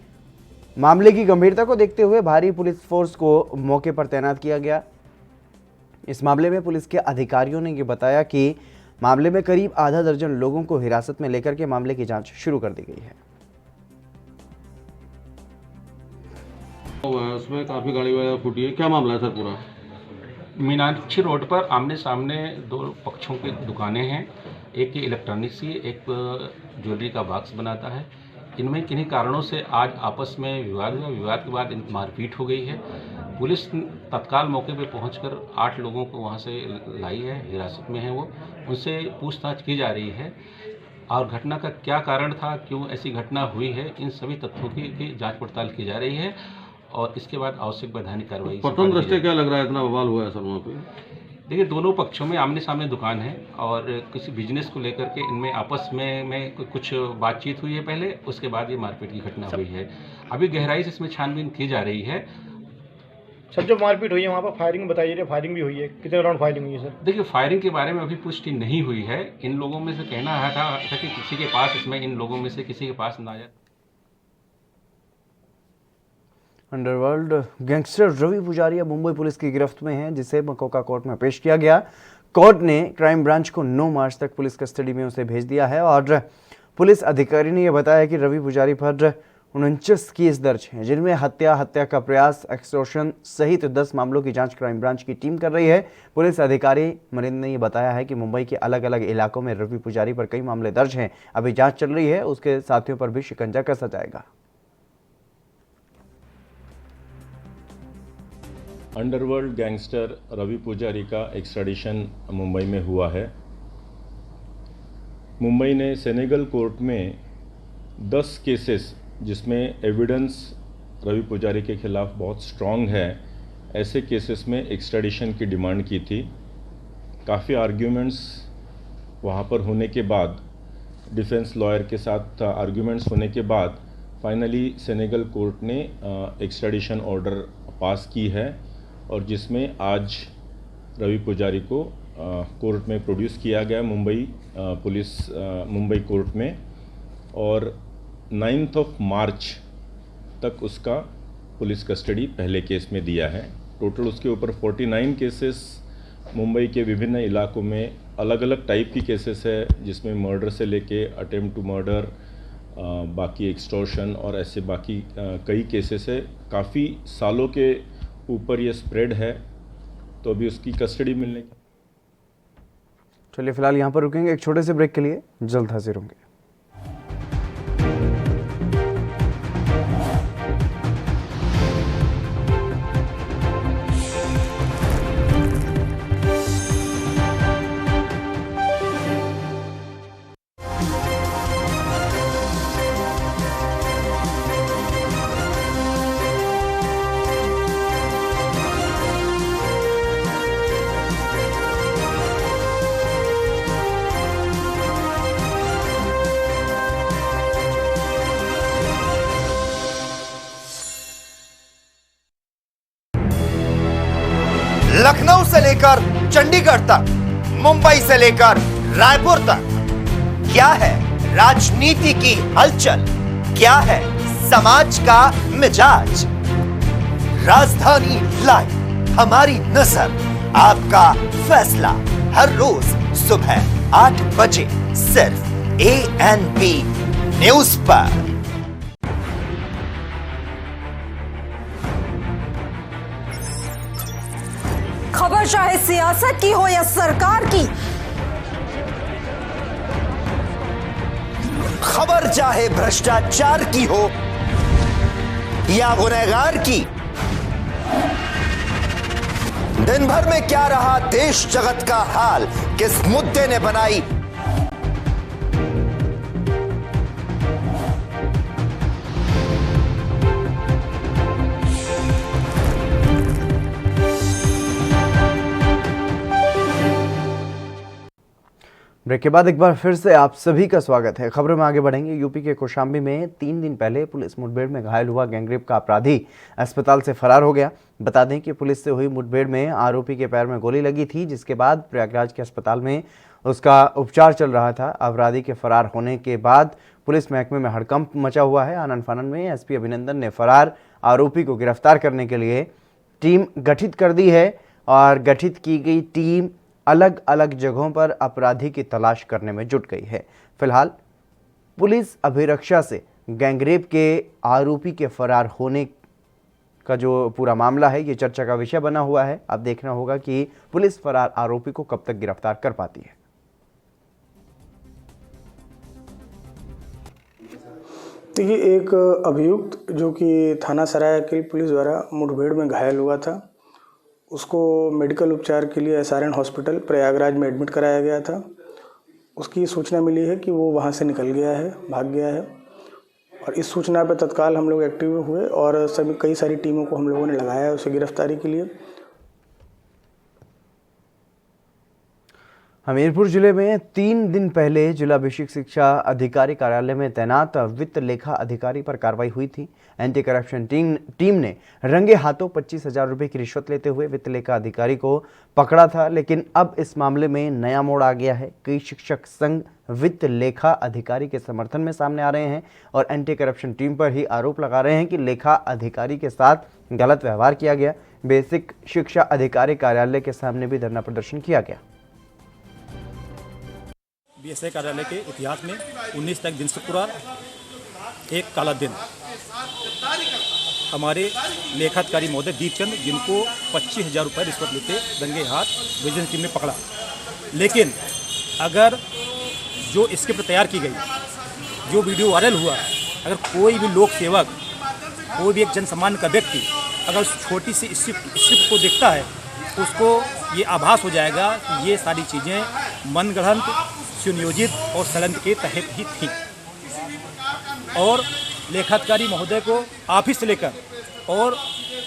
मामले की गंभीरता को देखते हुए भारी पुलिस फोर्स को मौके पर तैनात किया गया। इस मामले में पुलिस के अधिकारियों ने ये बताया कि मामले में करीब आधा दर्जन लोगों को हिरासत में लेकर के मामले की जांच शुरू कर दी गई है। उसमें काफी गाड़ी वगैरह फूटी है, क्या मामला है सर पूरा? मीनाक्षी रोड पर आमने सामने 2 पक्षों की दुकानें हैं, एक की इलेक्ट्रॉनिक्स की, एक ज्वेलरी का बॉक्स बनाता है। इनमें किन्हीं कारणों से आज आपस में विवाद हुआ, विवाद के बाद मारपीट हो गई है। पुलिस तत्काल मौके पर पहुंचकर 8 लोगों को वहां से लाई है, हिरासत में है वो, उनसे पूछताछ की जा रही है। और घटना का क्या कारण था, क्यों ऐसी घटना हुई है, इन सभी तथ्यों की जांच पड़ताल की जा रही है और इसके बाद आवश्यक वैधानिक कार्रवाई। प्रथम दृष्टया क्या लग रहा है इतना बवाल हुआ है सर वहाँ पे? देखिए, दोनों पक्षों में आमने सामने दुकान है और किसी बिजनेस को लेकर के इनमें आपस में कुछ बातचीत हुई है पहले, उसके बाद ये मारपीट की घटना हुई है। अभी गहराई से इसमें छानबीन की जा रही है। सर, जो मारपीट हुई है वहाँ पर फायरिंग बताई जा रही है, फायरिंग भी हुई है, कितने राउंड फायरिंग हुई है सर? देखिए, फायरिंग के बारे में अभी पुष्टि नहीं हुई है। इन लोगों में से कहना था कि किसी के पास इसमें इन लोगों में से किसी के पास नाजायज अंडरवर्ल्ड गैंगस्टर रवि पुजारी अब मुंबई पुलिस की गिरफ्त में है, जिसे मकोका कोर्ट में पेश किया गया। कोर्ट ने क्राइम ब्रांच को 9 मार्च तक पुलिस कस्टडी में उसे भेज दिया है और पुलिस अधिकारी ने यह बताया कि रवि पुजारी पर 49 केस दर्ज हैं, जिनमें हत्या का प्रयास, एक्सटॉर्शन सहित 10 मामलों की जांच क्राइम ब्रांच की टीम कर रही है। पुलिस अधिकारी मरिंद ने यह बताया है कि मुंबई के अलग अलग इलाकों में रवि पुजारी पर कई मामले दर्ज हैं। अभी जांच चल रही है, उसके साथियों पर भी शिकंजा कसा जाएगा। अंडरवर्ल्ड गैंगस्टर रवि पुजारी का एक्स्ट्राडिशन मुंबई में हुआ है। मुंबई ने सेनेगल कोर्ट में 10 केसेस जिसमें एविडेंस रवि पुजारी के खिलाफ बहुत स्ट्रॉन्ग है, ऐसे केसेस में एक्स्ट्राडिशन की डिमांड की थी। काफ़ी आर्ग्यूमेंट्स वहाँ पर होने के बाद, डिफेंस लॉयर के साथ आर्ग्यूमेंट्स होने के बाद फाइनली सेनेगल कोर्ट ने एक्स्ट्राडिशन ऑर्डर पास की है और जिसमें आज रवि पुजारी को कोर्ट में प्रोड्यूस किया गया मुंबई कोर्ट में और 9 मार्च तक उसका पुलिस कस्टडी पहले केस में दिया है। टोटल उसके ऊपर 49 केसेस मुंबई के विभिन्न इलाकों में अलग अलग टाइप की केसेस है, जिसमें मर्डर से लेके अटेम्प्ट टू मर्डर, बाकी एक्सटॉर्शन और ऐसे बाकी कई केसेस है। काफ़ी सालों के ऊपर ये स्प्रेड है, तो अभी उसकी कस्टडी मिलने की। चलिए फिलहाल यहाँ पर रुकेंगे एक छोटे से ब्रेक के लिए, जल्द हाजिर होंगे। लखनऊ से लेकर चंडीगढ़ तक, मुंबई से लेकर रायपुर तक, क्या है राजनीति की हलचल, क्या है समाज का मिजाज। राजधानी लाइव, हमारी नजर, आपका फैसला, हर रोज सुबह 8 बजे सिर्फ ANP न्यूज पर। खबर चाहे सियासत की हो या सरकार की, खबर चाहे भ्रष्टाचार की हो या गुनहगार की, दिन भर में क्या रहा देश जगत का हाल, किस मुद्दे ने बनाई ब्रेक के बाद एक बार फिर से आप सभी का स्वागत है। खबरों में आगे बढ़ेंगे। यूपी के कौशाम्बी में 3 दिन पहले पुलिस मुठभेड़ में घायल हुआ गैंगरेप का अपराधी अस्पताल से फरार हो गया। बता दें कि पुलिस से हुई मुठभेड़ में आरोपी के पैर में गोली लगी थी, जिसके बाद प्रयागराज के अस्पताल में उसका उपचार चल रहा था। अपराधी के फरार होने के बाद पुलिस महकमे में हड़कंप मचा हुआ है। आनन फानन में SP अभिनंदन ने फरार आरोपी को गिरफ्तार करने के लिए टीम गठित कर दी है और गठित की गई टीम अलग अलग जगहों पर अपराधी की तलाश करने में जुट गई है। फिलहाल पुलिस अभिरक्षा से गैंगरेप के आरोपी के फरार होने का जो पूरा मामला है, ये चर्चा का विषय बना हुआ है। अब देखना होगा कि पुलिस फरार आरोपी को कब तक गिरफ्तार कर पाती है। देखिए, एक अभियुक्त जो कि थाना सरायकेला पुलिस द्वारा मुठभेड़ में घायल हुआ था, उसको मेडिकल उपचार के लिए SRN हॉस्पिटल प्रयागराज में एडमिट कराया गया था। उसकी सूचना मिली है कि वो वहाँ से निकल गया है, भाग गया है। और इस सूचना पर तत्काल हम लोग एक्टिव हुए और सभी कई सारी टीमों को हम लोगों ने लगाया है उसे गिरफ्तारी के लिए। हमीरपुर जिले में 3 दिन पहले जिला बेसिक शिक्षा अधिकारी कार्यालय में तैनात वित्त लेखा अधिकारी पर कार्रवाई हुई थी। एंटी करप्शन टीम ने रंगे हाथों 25,000 रुपये की रिश्वत लेते हुए वित्त लेखा अधिकारी को पकड़ा था, लेकिन अब इस मामले में नया मोड़ आ गया है। कई शिक्षक संघ वित्त लेखा अधिकारी के समर्थन में सामने आ रहे हैं और एंटी करप्शन टीम पर ही आरोप लगा रहे हैं कि लेखा अधिकारी के साथ गलत व्यवहार किया गया। बेसिक शिक्षा अधिकारी कार्यालय के सामने भी धरना प्रदर्शन किया गया। बीएसए कार्यालय के इतिहास में 19 तक दिन शुक्रवार एक काला दिन हमारे लेखाधिकारी महोदय दीपचंद, जिनको 25,000 रुपये रिश्वत लेते रंगे हाथ विजिलेंस टीम ने पकड़ा। लेकिन अगर जो स्क्रिप्ट तैयार की गई, जो वीडियो वायरल हुआ, अगर कोई भी लोक सेवक, कोई भी एक जनसामान्य का व्यक्ति अगर उस छोटी सी स्क्रिप्ट को देखता है तो उसको ये आभास हो जाएगा कि ये सारी चीज़ें मनगढ़ंत, सुनियोजित और षड्यंत्र के तहत ही थी। और लेखाधिकारी महोदय को ऑफिस से लेकर और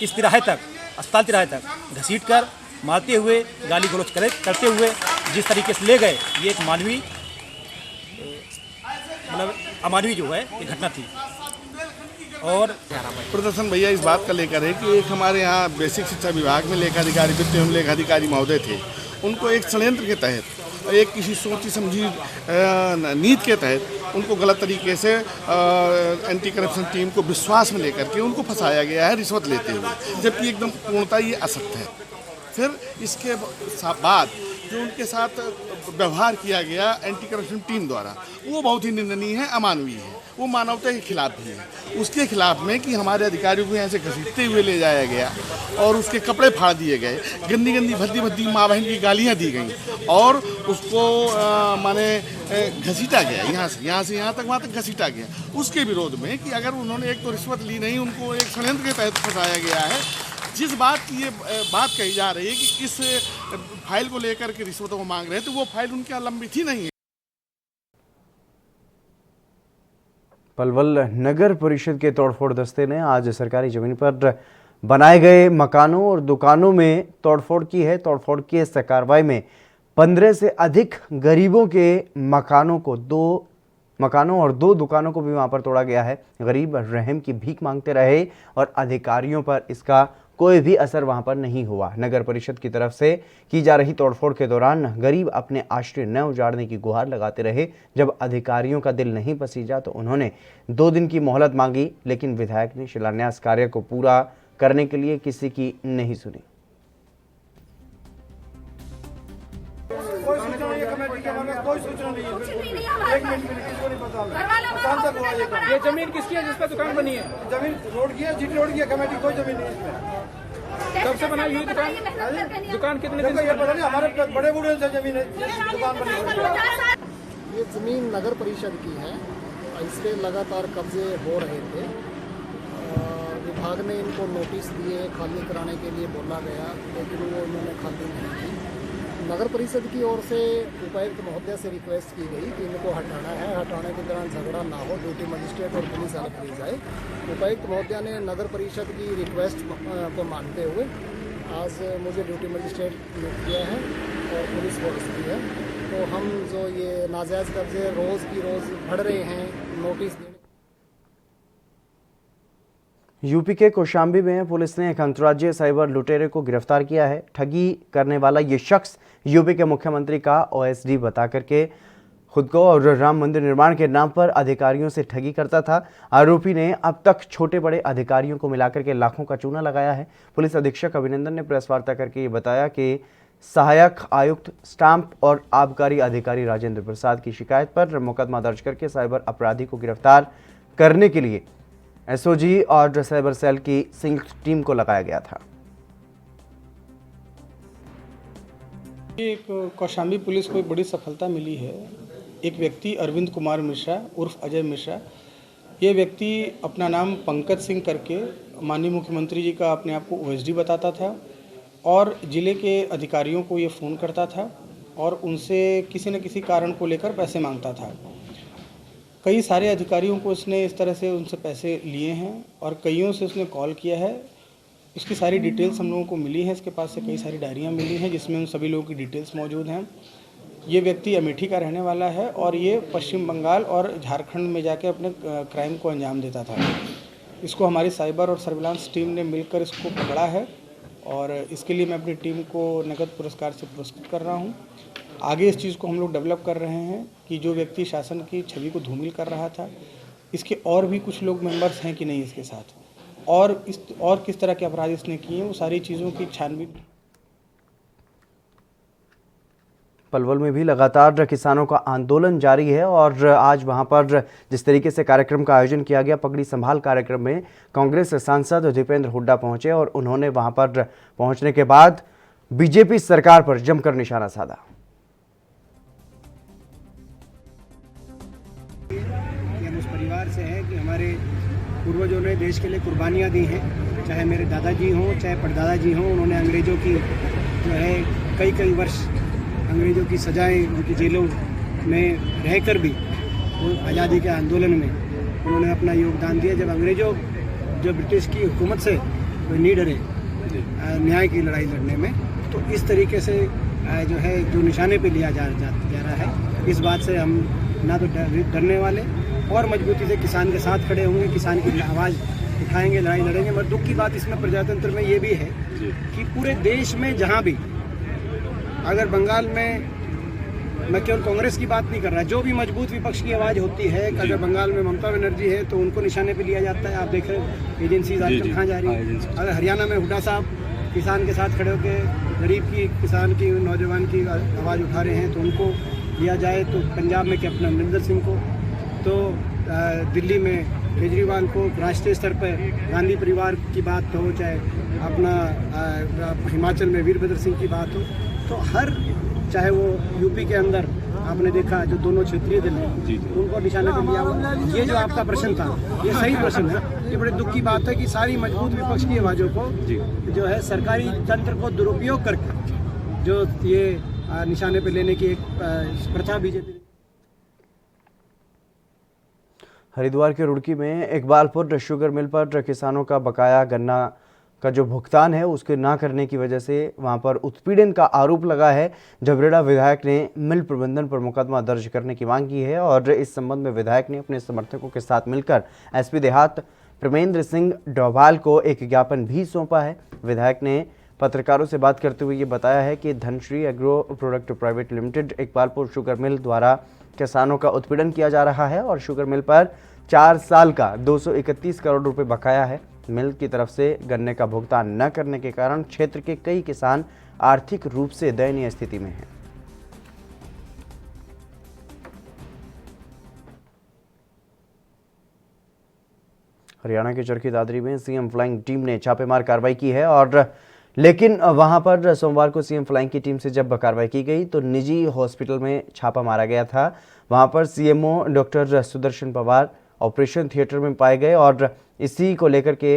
इस तिराहे तक, अस्पताल तिराहे तक घसीट कर मारते हुए, गाली गलौज करते हुए जिस तरीके से ले गए, ये एक मानवीय मतलब अमानवीय जो है ये घटना थी। और प्रदर्शन भैया इस बात का लेकर है कि एक हमारे यहाँ बेसिक शिक्षा विभाग में लेखाधिकारी, वित्त एवं लेखाधिकारी महोदय थे, उनको एक षड्यंत्र के तहत, एक किसी सोची समझी नीति के तहत उनको गलत तरीके से एंटी करप्शन टीम को विश्वास में लेकर के उनको फंसाया गया है रिश्वत लेते हुए, जबकि एकदम पूर्णतः ये असत्य है। फिर इसके बाद जो उनके साथ व्यवहार किया गया एंटी करप्शन टीम द्वारा, वो बहुत ही निंदनीय है, अमानवीय है, वो मानवता के खिलाफ भी है। उसके खिलाफ में कि हमारे अधिकारियों को यहाँ से घसीटते हुए ले जाया गया और उसके कपड़े फाड़ दिए गए, गंदी गंदी भद्दी भद्दी माँ बहन की गालियाँ दी गई और उसको माने घसीटा गया, यहाँ से यहाँ तक वहाँ तक घसीटा गया। उसके विरोध में कि अगर उन्होंने एक तो रिश्वत ली नहीं, उनको एक षड्यंत्र के तहत फंसाया गया है। जिस बात की ये बात कही जा रही है कि इस फाइल को लेकर के रिश्वतों को मांग रहे हैं, तो वो फाइल उनके यहाँ लंबित ही नहीं है। पलवल नगर परिषद के तोड़फोड़ दस्ते ने आज सरकारी जमीन पर बनाए गए मकानों और दुकानों में तोड़फोड़ की है। तोड़फोड़ की इस कार्रवाई में 15 से अधिक गरीबों के मकानों और 2 दुकानों को भी वहां पर तोड़ा गया है। गरीब रहम की भीख मांगते रहे और अधिकारियों पर इसका कोई भी असर वहां पर नहीं हुआ। नगर परिषद की तरफ से की जा रही तोड़फोड़ के दौरान गरीब अपने आश्रय न उजाड़ने की गुहार लगाते रहे। जब अधिकारियों का दिल नहीं पसीजा तो उन्होंने 2 दिन की मोहलत मांगी, लेकिन विधायक ने शिलान्यास कार्य को पूरा करने के लिए किसी की नहीं सुनी। कोई सूचना नहीं है। एक मिनट किसको नहीं पता कौन सा हुआ ये जमीन किसकी है जिस पर दुकान बनी है? जमीन रोड की है, जीटी रोड की है, कमेटी कोई जमीन नहीं है। कब से बनाई हुई दुकान कितने दिन से? ये पता नहीं, हमारे बड़े बूढ़े से जमीन है, दुकान बनी हुई। ये जमीन नगर परिषद की है, इस पे लगातार कब्जे हो रहे थे। विभाग ने इनको नोटिस दिए, खाली कराने के लिए बोला गया, लेकिन वो इन्होंने खाली नहीं की। नगर परिषद की ओर से उपायुक्त महोदय से रिक्वेस्ट की गई कि इनको हटाना है, हटाने के दौरान झगड़ा ना हो, ड्यूटी मजिस्ट्रेट और पुलिस अलग ली जाए। उपायुक्त महोदय ने नगर परिषद की रिक्वेस्ट को मानते हुए आज मुझे ड्यूटी मजिस्ट्रेट नियुक्त किया है और पुलिस फोर्स भी है। तो हम जो ये नाजायज़ कब्जे रोज़ की रोज़ बढ़ रहे हैं, नोटिस देने। यूपी के कौशाम्बी में पुलिस ने एक अंतर्राज्यीय साइबर लुटेरे को गिरफ्तार किया है। ठगी करने वाला ये शख्स यूपी के मुख्यमंत्री का ओएसडी बता करके खुद को और राम मंदिर निर्माण के नाम पर अधिकारियों से ठगी करता था। आरोपी ने अब तक छोटे बड़े अधिकारियों को मिलाकर के लाखों का चूना लगाया है। पुलिस अधीक्षक अभिनंदन ने प्रेस वार्ता करके ये बताया कि सहायक आयुक्त स्टाम्प और आबकारी अधिकारी राजेंद्र प्रसाद की शिकायत पर मुकदमा दर्ज करके साइबर अपराधी को गिरफ्तार करने के लिए एसओजी और साइबर सेल की संयुक्त टीम को लगाया गया था। एक कौशाम्बी पुलिस को एक बड़ी सफलता मिली है। एक व्यक्ति अरविंद कुमार मिश्रा उर्फ अजय मिश्रा, ये व्यक्ति अपना नाम पंकज सिंह करके माननीय मुख्यमंत्री जी का अपने आप को ओएसडी बताता था और ज़िले के अधिकारियों को ये फ़ोन करता था और उनसे किसी न किसी कारण को लेकर पैसे मांगता था। कई सारे अधिकारियों को उसने इस तरह से उनसे पैसे लिए हैं और कईयों से उसने कॉल किया है। इसकी सारी डिटेल्स हम लोगों को मिली हैं। इसके पास से कई सारी डायरियाँ मिली हैं जिसमें उन सभी लोगों की डिटेल्स मौजूद हैं। ये व्यक्ति अमेठी का रहने वाला है और ये पश्चिम बंगाल और झारखंड में जाके अपने क्राइम को अंजाम देता था। इसको हमारी साइबर और सर्विलांस टीम ने मिलकर इसको पकड़ा है और इसके लिए मैं अपनी टीम को नकद पुरस्कार से पुरस्कृत कर रहा हूँ। आगे इस चीज़ को हम लोग डेवलप कर रहे हैं कि जो व्यक्ति शासन की छवि को धूमिल कर रहा था, इसके और भी कुछ लोग मेंबर्स हैं कि नहीं इसके साथ, और किस तरह के अपराध इसने किए, वो सारी चीज़ों की छानबीन। पलवल में भी लगातार किसानों का आंदोलन जारी है और आज वहां पर जिस तरीके से कार्यक्रम का आयोजन किया गया, पगड़ी संभाल कार्यक्रम में कांग्रेस सांसद दीपेंद्र हुड्डा पहुंचे और उन्होंने वहां पर पहुंचने के बाद बीजेपी सरकार पर जमकर निशाना साधा। हम उस परिवार से हैं कि हमारे पूर्वजों ने देश के लिए कुर्बानियाँ दी हैं, चाहे मेरे दादाजी हों चाहे परदादाजी हों। उन्होंने अंग्रेज़ों की जो है कई वर्ष अंग्रेज़ों की सजाएं, उनकी जेलों में रहकर भी वो आज़ादी के आंदोलन में उन्होंने अपना योगदान दिया। जब ब्रिटिश की हुकूमत से कोई नहीं डरे न्याय की लड़ाई लड़ने में, तो इस तरीके से जो है जो निशाने पे लिया जा रहा है, इस बात से हम ना तो डरने वाले और मजबूती से किसान के साथ खड़े होंगे, किसान की आवाज़ उठाएंगे, लड़ाई लड़ेंगे। मगर दुख की बात इसमें प्रजातंत्र में ये भी है कि पूरे देश में जहाँ भी, अगर बंगाल में, मैं केवल कांग्रेस की बात नहीं कर रहा, जो भी मजबूत विपक्ष की आवाज़ होती है, अगर बंगाल में ममता बनर्जी है तो उनको निशाने पे लिया जाता है। आप देख रहे हो एजेंसीज आजकल कहाँ जा रही है। अगर हरियाणा में हुड्डा साहब किसान के साथ खड़े होकर गरीब की, किसान की, नौजवान की आवाज़ उठा रहे हैं तो उनको लिया जाए, तो पंजाब में कैप्टन अमरिंदर सिंह को, तो दिल्ली में केजरीवाल को, राष्ट्रीय स्तर पर गांधी परिवार की बात हो, चाहे अपना हिमाचल में वीरभद्र सिंह की बात हो, तो हर, चाहे वो यूपी के अंदर आपने देखा जो दोनों क्षेत्रीय दल हैं उनको निशाने पर लिया हुआ। ये जो आपका प्रश्न था, ये सही प्रश्न है। ये बड़े दुख की बात है कि सारी मजबूत विपक्ष की आवाज़ों को जो है सरकारी तंत्र को दुरुपयोग करके जो ये निशाने पर लेने की एक प्रथा बीजेपी। हरिद्वार के रुड़की में इकबालपुर शुगर मिल पर किसानों का बकाया गन्ना का जो भुगतान है उसके ना करने की वजह से वहां पर उत्पीड़न का आरोप लगा है। जबरेड़ा विधायक ने मिल प्रबंधन पर मुकदमा दर्ज करने की मांग की है और इस संबंध में विधायक ने अपने समर्थकों के साथ मिलकर एसपी देहात प्रेमेंद्र सिंह डोभाल को एक ज्ञापन भी सौंपा है। विधायक ने पत्रकारों से बात करते हुए ये बताया है कि Dhanashree agro product private limited Iqbalpur sugar mill द्वारा किसानों का उत्पीड़न किया जा रहा है और शुगर मिल पर 4 साल का 231 करोड़ रुपए बकाया है। मिल की तरफ से गन्ने का भुगतान न करने के कारण क्षेत्र के कई किसान आर्थिक रूप से दयनीय स्थिति में हैं। हरियाणा के चरखी दादरी में सीएम फ्लाइंग टीम ने छापेमार कार्रवाई की है और लेकिन वहां पर सोमवार को सीएम फ्लाइंग की टीम से जब कार्रवाई की गई तो निजी हॉस्पिटल में छापा मारा गया था। वहां पर CMO doctor Sudarshan Pawar operation theatre में पाए गए और इसी को लेकर के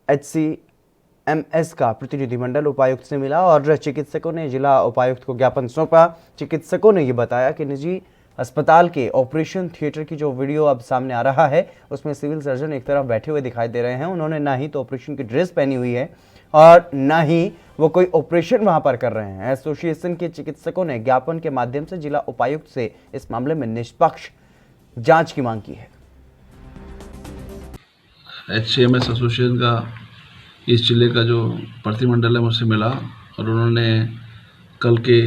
HCMS का प्रतिनिधिमंडल उपायुक्त से मिला और चिकित्सकों ने जिला उपायुक्त को ज्ञापन सौंपा। चिकित्सकों ने ये बताया कि निजी अस्पताल के ऑपरेशन थिएटर की जो वीडियो अब सामने आ रहा है उसमें सिविल सर्जन एक तरफ बैठे हुए दिखाई दे रहे हैं। उन्होंने ना ही तो ऑपरेशन की ड्रेस पहनी हुई है और ना ही वो कोई ऑपरेशन वहां पर कर रहे हैं। एसोसिएशन के चिकित्सकों ने ज्ञापन के माध्यम से जिला उपायुक्त से इस मामले में निष्पक्ष जांच की मांग की है। HCMS एसोसिएशन का इस जिले का जो प्रतिनिधिमंडल है मुझसे मिला और उन्होंने कल के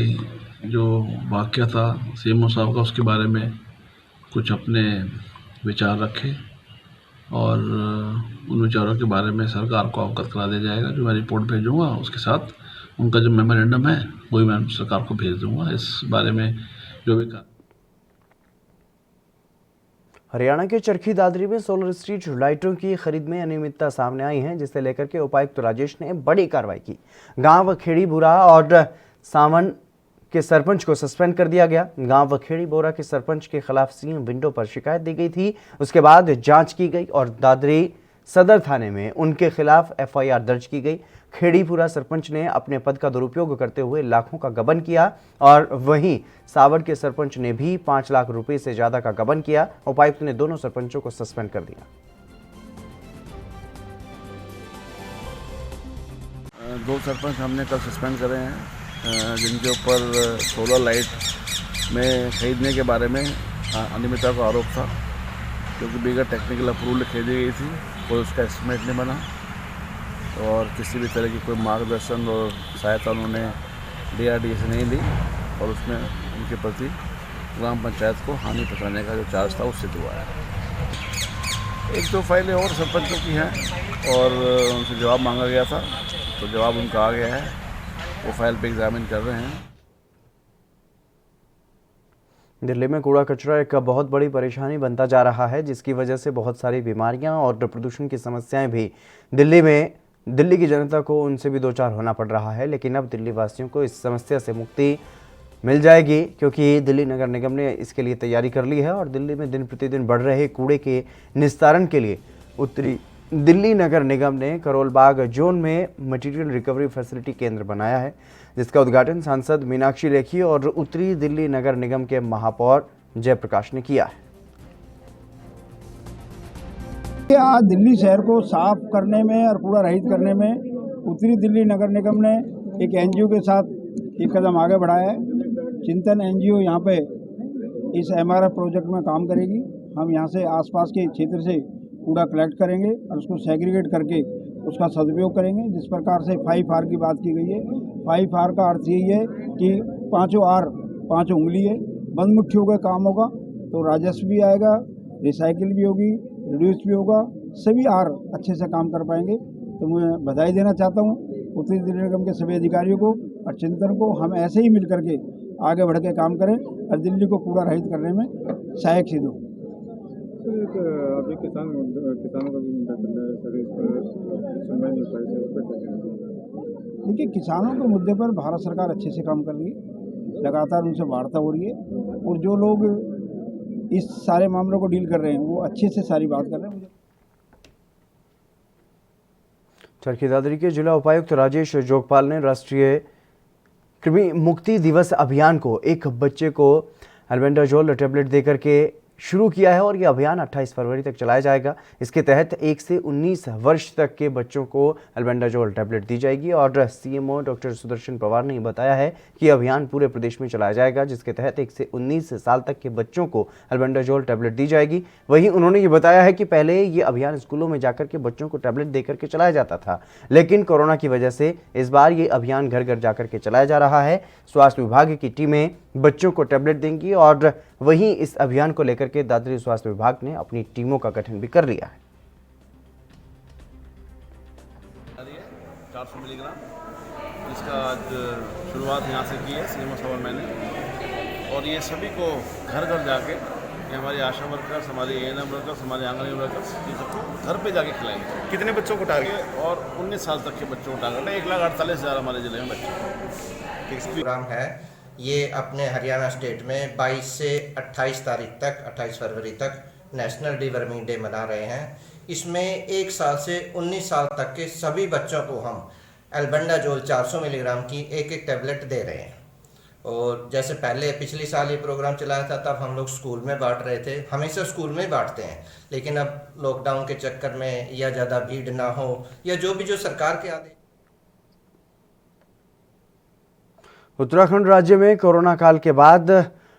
जो वाक़या था सीएमओ साहब का उसके बारे में कुछ अपने विचार रखे और उन विचारों के बारे में सरकार को अवगत करा दिया जाएगा। जो मैं रिपोर्ट भेजूंगा उसके साथ उनका जो मेमोरेंडम है वही मैं सरकार को भेज दूंगा। इस बारे में जो भी हरियाणा के चरखी दादरी में सोलर स्ट्रीट लाइटों की खरीद में अनियमितता सामने आई है, जिसे लेकर के उपायुक्त राजेश ने बड़ी कार्रवाई की। गांव खेड़ी बुरा और सावन के सरपंच को सस्पेंड कर दिया गया। गांव खेड़ी बोरा के सरपंच के खिलाफ सीएम विंडो पर शिकायत दी गई थी। उसके बाद जांच की गई और दादरी सदर थाने में उनके खिलाफ FIR दर्ज की गई। खेड़ीपुरा सरपंच ने अपने पद का दुरुपयोग करते हुए लाखों का गबन किया और वहीं सावड़ के सरपंच ने भी 5 लाख रुपए से ज्यादा का गबन किया। उपायुक्त ने दोनों सरपंचों को सस्पेंड कर दिया। 2 सरपंच हमने कल सस्पेंड करे हैं, जिनके ऊपर सोलर लाइट में खरीदने के बारे में अनियमितता का आरोप था, क्योंकि बगैर टेक्निकल अप्रूवल खरीदी गई थी, कोई उसका एस्टिमेट नहीं बना और किसी भी तरह की कोई मार्गदर्शन और सहायता उन्होंने DRDA से नहीं ली और उसमें उनके प्रति ग्राम पंचायत को हानि पहुँचाने का जो चार्ज था वो सिद्ध हुआ है। 1-2 फाइलें और सरपंचों की हैं और उनसे जवाब मांगा गया था, तो जवाब उनका आ गया है, वो फाइल पे एग्जामिन कर रहे हैं। दिल्ली में कूड़ा कचरा एक बहुत बड़ी परेशानी बनता जा रहा है, जिसकी वजह से बहुत सारी बीमारियां और प्रदूषण की समस्याएं भी दिल्ली की जनता को उनसे भी दो चार होना पड़ रहा है। लेकिन अब दिल्ली वासियों को इस समस्या से मुक्ति मिल जाएगी, क्योंकि दिल्ली नगर निगम ने इसके लिए तैयारी कर ली है और दिल्ली में दिन प्रतिदिन बढ़ रहे कूड़े के निस्तारण के लिए उत्तरी दिल्ली नगर निगम ने करोल बाग जोन में मटेरियल रिकवरी फैसिलिटी केंद्र बनाया है, जिसका उद्घाटन सांसद मीनाक्षी लेखी और उत्तरी दिल्ली नगर निगम के महापौर जयप्रकाश ने किया है। आज दिल्ली शहर को साफ करने में और कूड़ा रहित करने में उत्तरी दिल्ली नगर निगम ने एक NGO के साथ एक कदम आगे बढ़ाया है। चिंतन NGO यहाँ पे इस MRF प्रोजेक्ट में काम करेगी। हम यहाँ से आसपास के क्षेत्र से कूड़ा कलेक्ट करेंगे और उसको सेग्रीगेट करके उसका सदुपयोग करेंगे। जिस प्रकार से 5R की बात की गई है, 5R का अर्थ यही है कि 5 R 5 उंगली है, बंद मुट्ठियों का काम होगा तो राजस्व भी आएगा, रिसाइकिल भी होगी, रिड्यूस भी होगा, सभी R अच्छे से काम कर पाएंगे। तो मैं बधाई देना चाहता हूँ उत्तरी दिल्ली निगम के सभी अधिकारियों को और चिंतन को। हम ऐसे ही मिल करके आगे बढ़ के काम करें और दिल्ली को कूड़ा रहित करने में सहायक सिद्ध हो। अभी किसानों का भी मुद्दा चल रहा है सर, इस पर सुनवाई नहीं हो पाई है, इस पर क्या कहेंगे? देखिए, किसानों के मुद्दे पर भारत सरकार अच्छे से काम कर रही है, लगातार उनसे वार्ता हो रही है और जो लोग इस सारे मामलों को डील कर रहे हैं वो अच्छे से सारी बात कर रहे हैं। चरखी दादरी के जिला उपायुक्त राजेश जोगपाल ने राष्ट्रीय कृमि मुक्ति दिवस अभियान को एक बच्चे को एल्बेंडाजोल टैबलेट देकर के शुरू किया है और यह अभियान 28 फरवरी तक चलाया जाएगा। इसके तहत 1 से 19 वर्ष तक के बच्चों को एल्बेंडाजोल टैबलेट दी जाएगी और CMO डॉक्टर सुदर्शन पवार ने बताया है कि अभियान पूरे प्रदेश में चलाया जाएगा, जिसके तहत 1 से 19 साल तक के बच्चों को एल्बेंडाजोल टैबलेट दी जाएगी। वहीं उन्होंने ये बताया है कि पहले ये अभियान स्कूलों में जाकर के बच्चों को टैबलेट देकर के चलाया जाता था, लेकिन कोरोना की वजह से इस बार ये अभियान घर घर जाकर के चलाया जा रहा है। स्वास्थ्य विभाग की टीमें बच्चों को टैबलेट देंगी और वहीं इस अभियान को लेकर के दादरी स्वास्थ्य विभाग ने अपनी टीमों का गठन भी कर लिया है। 400 मिलीग्राम इसका आज शुरुआत यहाँ से की है CMO साहब मैंने, और ये सभी को घर घर जाके, ये हमारी आशा वर्कर्स, हमारे ANM वर्कर्स, हमारे आंगनबाड़ी वर्कर्स, ये सबको घर पे जाके खिलाएंगे। कितने बच्चों को टारगेट? और 19 साल तक के बच्चों को टारगेट है। 1,48,000 हमारे जिले में बच्चे। प्रोग्राम है ये अपने हरियाणा स्टेट में 22 से 28 तारीख तक, 28 फरवरी तक नेशनल डिवर्मिंग डे मना रहे हैं। इसमें 1 साल से 19 साल तक के सभी बच्चों को हम एल्बेंडाजोल 400 मिलीग्राम की एक टैबलेट दे रहे हैं। और जैसे पहले पिछली साल ये प्रोग्राम चलाया था तब हम लोग स्कूल में बांट रहे थे, हमेशा स्कूल में ही बांटते हैं, लेकिन अब लॉकडाउन के चक्कर में या ज़्यादा भीड़ ना हो या जो सरकार के आदेश। उत्तराखंड राज्य में कोरोना काल के बाद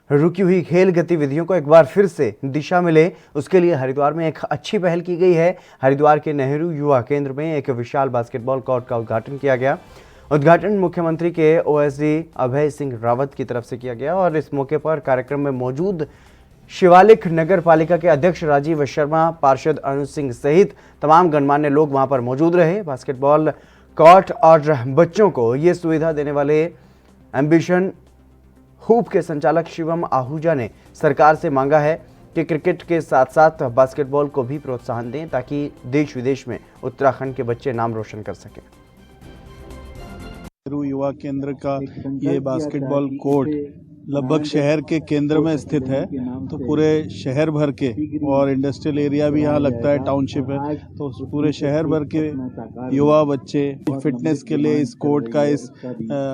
रुकी हुई खेल गतिविधियों को एक बार फिर से दिशा मिले, उसके लिए हरिद्वार में एक अच्छी पहल की गई है। हरिद्वार के नेहरू युवा केंद्र में एक विशाल बास्केटबॉल कोर्ट का उद्घाटन किया गया। उद्घाटन मुख्यमंत्री के OSD अभय सिंह रावत की तरफ से किया गया और इस मौके पर कार्यक्रम में मौजूद शिवालिक नगर पालिका के अध्यक्ष राजीव शर्मा, पार्षद अनुज सिंह सहित तमाम गणमान्य लोग वहां पर मौजूद रहे। बास्केटबॉल कोर्ट और बच्चों को ये सुविधा देने वाले एम्बिशन हूप के संचालक शिवम आहूजा ने सरकार से मांगा है कि क्रिकेट के साथ साथ बास्केटबॉल को भी प्रोत्साहन दें, ताकि देश विदेश में उत्तराखंड के बच्चे नाम रोशन कर सकें। नेहरू युवा केंद्र का ये बास्केटबॉल कोर्ट लगभग शहर के केंद्र में स्थित है तो पूरे शहर भर के, और इंडस्ट्रियल एरिया भी यहाँ लगता है, टाउनशिप है, तो पूरे शहर भर के युवा बच्चे फिटनेस के लिए इस कोर्ट का, इस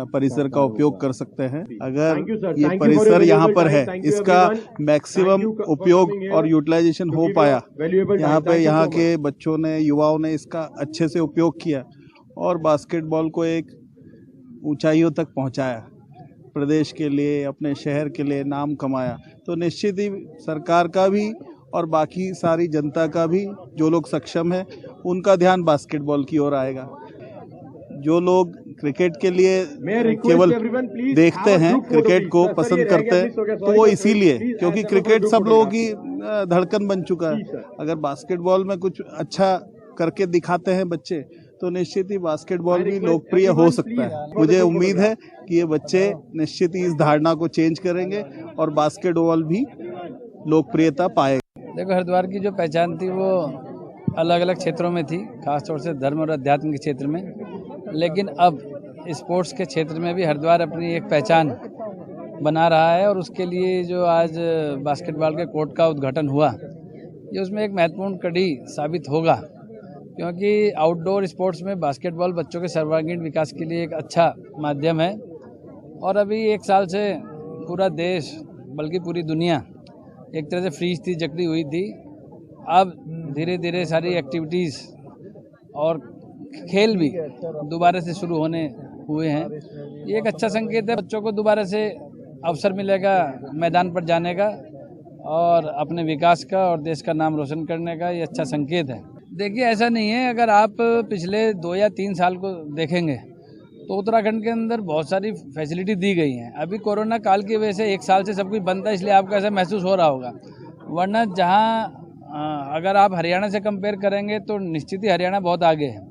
परिसर का उपयोग कर सकते हैं। अगर ये परिसर यहाँ पर है, इसका मैक्सिमम उपयोग और यूटिलाइजेशन हो पाया, यहाँ के बच्चों ने, युवाओं ने इसका अच्छे से उपयोग किया और बास्केटबॉल को एक ऊंचाइयों तक पहुंचाया, प्रदेश के लिए, अपने शहर के लिए नाम कमाया, तो निश्चित ही सरकार का भी और बाकी सारी जनता का भी, जो लोग सक्षम है, उनका ध्यान बास्केटबॉल की ओर आएगा। जो लोग क्रिकेट के लिए केवल देखते हैं, क्रिकेट को पसंद करते हैं, तो वो इसीलिए क्योंकि क्रिकेट सब लोगों की धड़कन बन चुका है। अगर बास्केटबॉल में कुछ अच्छा करके दिखाते हैं बच्चे, तो निश्चित ही बास्केटबॉल भी लोकप्रिय हो सकता है। मुझे उम्मीद है कि ये बच्चे निश्चित ही इस धारणा को चेंज करेंगे और बास्केटबॉल भी लोकप्रियता पाएगा। देखो, हरिद्वार की जो पहचान थी वो अलग अलग क्षेत्रों में थी, खासतौर से धर्म और अध्यात्म के क्षेत्र में, लेकिन अब स्पोर्ट्स के क्षेत्र में भी हरिद्वार अपनी एक पहचान बना रहा है और उसके लिए जो आज बास्केटबॉल के कोर्ट का उद्घाटन हुआ, ये उसमें एक महत्वपूर्ण कड़ी साबित होगा, क्योंकि आउटडोर स्पोर्ट्स में बास्केटबॉल बच्चों के सर्वांगीण विकास के लिए एक अच्छा माध्यम है। और अभी एक साल से पूरा देश, बल्कि पूरी दुनिया एक तरह से फ्रीज थी, जकड़ी हुई थी। अब धीरे धीरे सारी एक्टिविटीज़ और खेल भी दोबारा से शुरू होने हुए हैं। ये एक अच्छा संकेत है, बच्चों को दोबारा से अवसर मिलेगा मैदान पर जाने का और अपने विकास का और देश का नाम रोशन करने का, ये अच्छा संकेत है। देखिए, ऐसा नहीं है, अगर आप पिछले 2 या 3 साल को देखेंगे तो उत्तराखंड के अंदर बहुत सारी फैसिलिटी दी गई हैं। अभी कोरोना काल की वजह से 1 साल से सब कुछ बंद था, इसलिए आपको ऐसा महसूस हो रहा होगा। वरना जहां अगर आप हरियाणा से कंपेयर करेंगे तो निश्चित ही हरियाणा बहुत आगे है।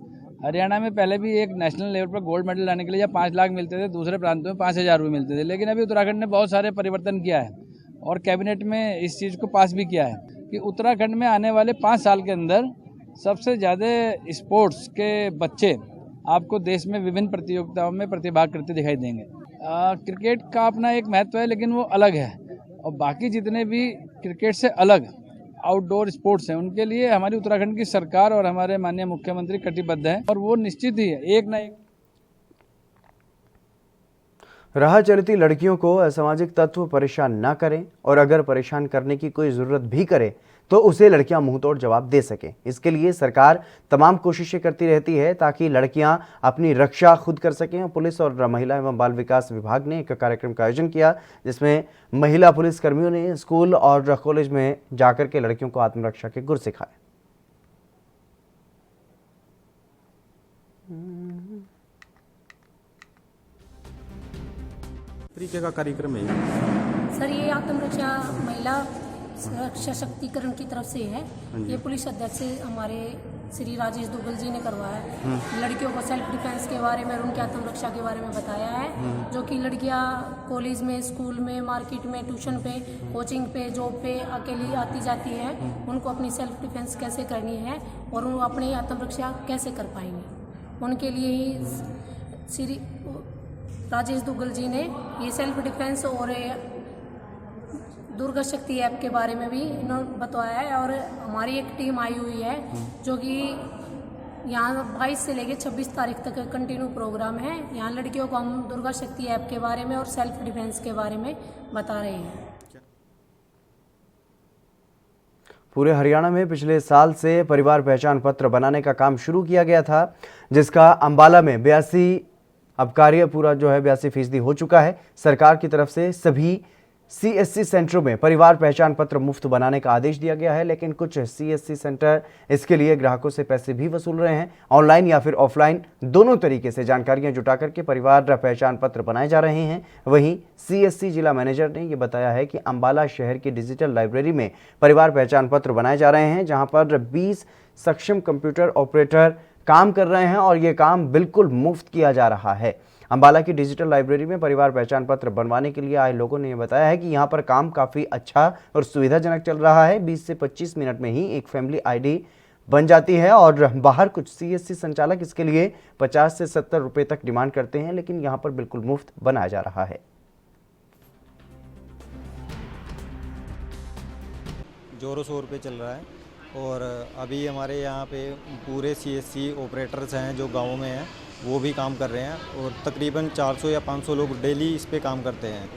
हरियाणा में पहले भी एक नेशनल लेवल पर गोल्ड मेडल लाने के लिए 5 लाख मिलते थे, दूसरे प्रांतों में 5,000 रुपये मिलते थे, लेकिन अभी उत्तराखंड ने बहुत सारे परिवर्तन किया है और कैबिनेट में इस चीज़ को पास भी किया है कि उत्तराखंड में आने वाले 5 साल के अंदर सबसे ज़्यादा स्पोर्ट्स के बच्चे आपको देश में विभिन्न प्रतियोगिताओं में प्रतिभाग करते दिखाई देंगे। क्रिकेट का अपना एक महत्व है, लेकिन वो अलग है, और बाकी जितने भी क्रिकेट से अलग आउटडोर स्पोर्ट्स हैं, उनके लिए हमारी उत्तराखंड की सरकार और हमारे माननीय मुख्यमंत्री कटिबद्ध हैं, और वो निश्चित ही एक न एक। राह चलती लड़कियों को असामाजिक तत्व परेशान ना करें, और अगर परेशान करने की कोई ज़रूरत भी करे तो उसे लड़कियां मुंहतोड़ जवाब दे सकें। इसके लिए सरकार तमाम कोशिशें करती रहती है ताकि लड़कियां अपनी रक्षा खुद कर सकें। पुलिस और महिला एवं बाल विकास विभाग ने एक कार्यक्रम का आयोजन किया, जिसमें महिला पुलिस कर्मियों ने स्कूल और कॉलेज में जाकर के लड़कियों को आत्मरक्षा के गुर सिखाए। तरीके का कार्यक्रम है सर, ये आत्मरक्षा महिला सशक्तिकरण की तरफ से है। ये पुलिस अध्यक्ष हमारे श्री राजेश दुग्गल जी ने करवाया है। लड़कियों को सेल्फ डिफेंस के बारे में और उनकी आत्मरक्षा के बारे में बताया है, जो कि लड़कियां कॉलेज में, स्कूल में, मार्केट में, ट्यूशन पे, कोचिंग पे, जॉब पे अकेली आती जाती है, उनको अपनी सेल्फ डिफेंस कैसे करनी है और वो अपनी आत्मरक्षा कैसे कर पाएंगे। उनके लिए ही श्री राजेश दुग्गल जी ने ये सेल्फ डिफेंस और दुर्गा शक्ति ऐप के बारे में भी इन्होंने बताया है। और हमारी एक टीम आई हुई है जो कि यहाँ 22 से लेकर 26 तारीख तक कंटिन्यू प्रोग्राम है। यहाँ लड़कियों को हम दुर्गा शक्ति ऐप के बारे में और सेल्फ डिफेंस के बारे में बता रहे हैं। पूरे हरियाणा में पिछले साल से परिवार पहचान पत्र बनाने का काम शुरू किया गया था, जिसका अंबाला में 82 अब कार्य पूरा जो है 82% हो चुका है। सरकार की तरफ से सभी CSC सेंटरों में परिवार पहचान पत्र मुफ्त बनाने का आदेश दिया गया है, लेकिन कुछ CSC सेंटर इसके लिए ग्राहकों से पैसे भी वसूल रहे हैं। ऑनलाइन या फिर ऑफलाइन दोनों तरीके से जानकारियां जुटा करके परिवार पहचान पत्र बनाए जा रहे हैं। वहीं CSC जिला मैनेजर ने यह बताया है कि अंबाला शहर की डिजिटल लाइब्रेरी में परिवार पहचान पत्र बनाए जा रहे हैं, जहां पर 20 सक्षम कंप्यूटर ऑपरेटर काम कर रहे हैं और ये काम बिल्कुल मुफ्त किया जा रहा है। अंबाला की डिजिटल लाइब्रेरी में परिवार पहचान पत्र बनवाने के लिए आए लोगों ने बताया है कि यहाँ पर काम काफ़ी अच्छा और सुविधाजनक चल रहा है। 20 से 25 मिनट में ही एक फैमिली ID बन जाती है और बाहर कुछ CSC संचालक इसके लिए 50 से 70 रुपये तक डिमांड करते हैं, लेकिन यहाँ पर बिल्कुल मुफ्त बनाया जा रहा है। ज़ोरों शोर पे चल रहा है। और अभी हमारे यहाँ पे पूरे CSC ऑपरेटर्स हैं जो गाँव में हैं, वो भी काम कर रहे हैं और तकरीबन 400 या 500 लोग डेली इस पे काम करते हैं।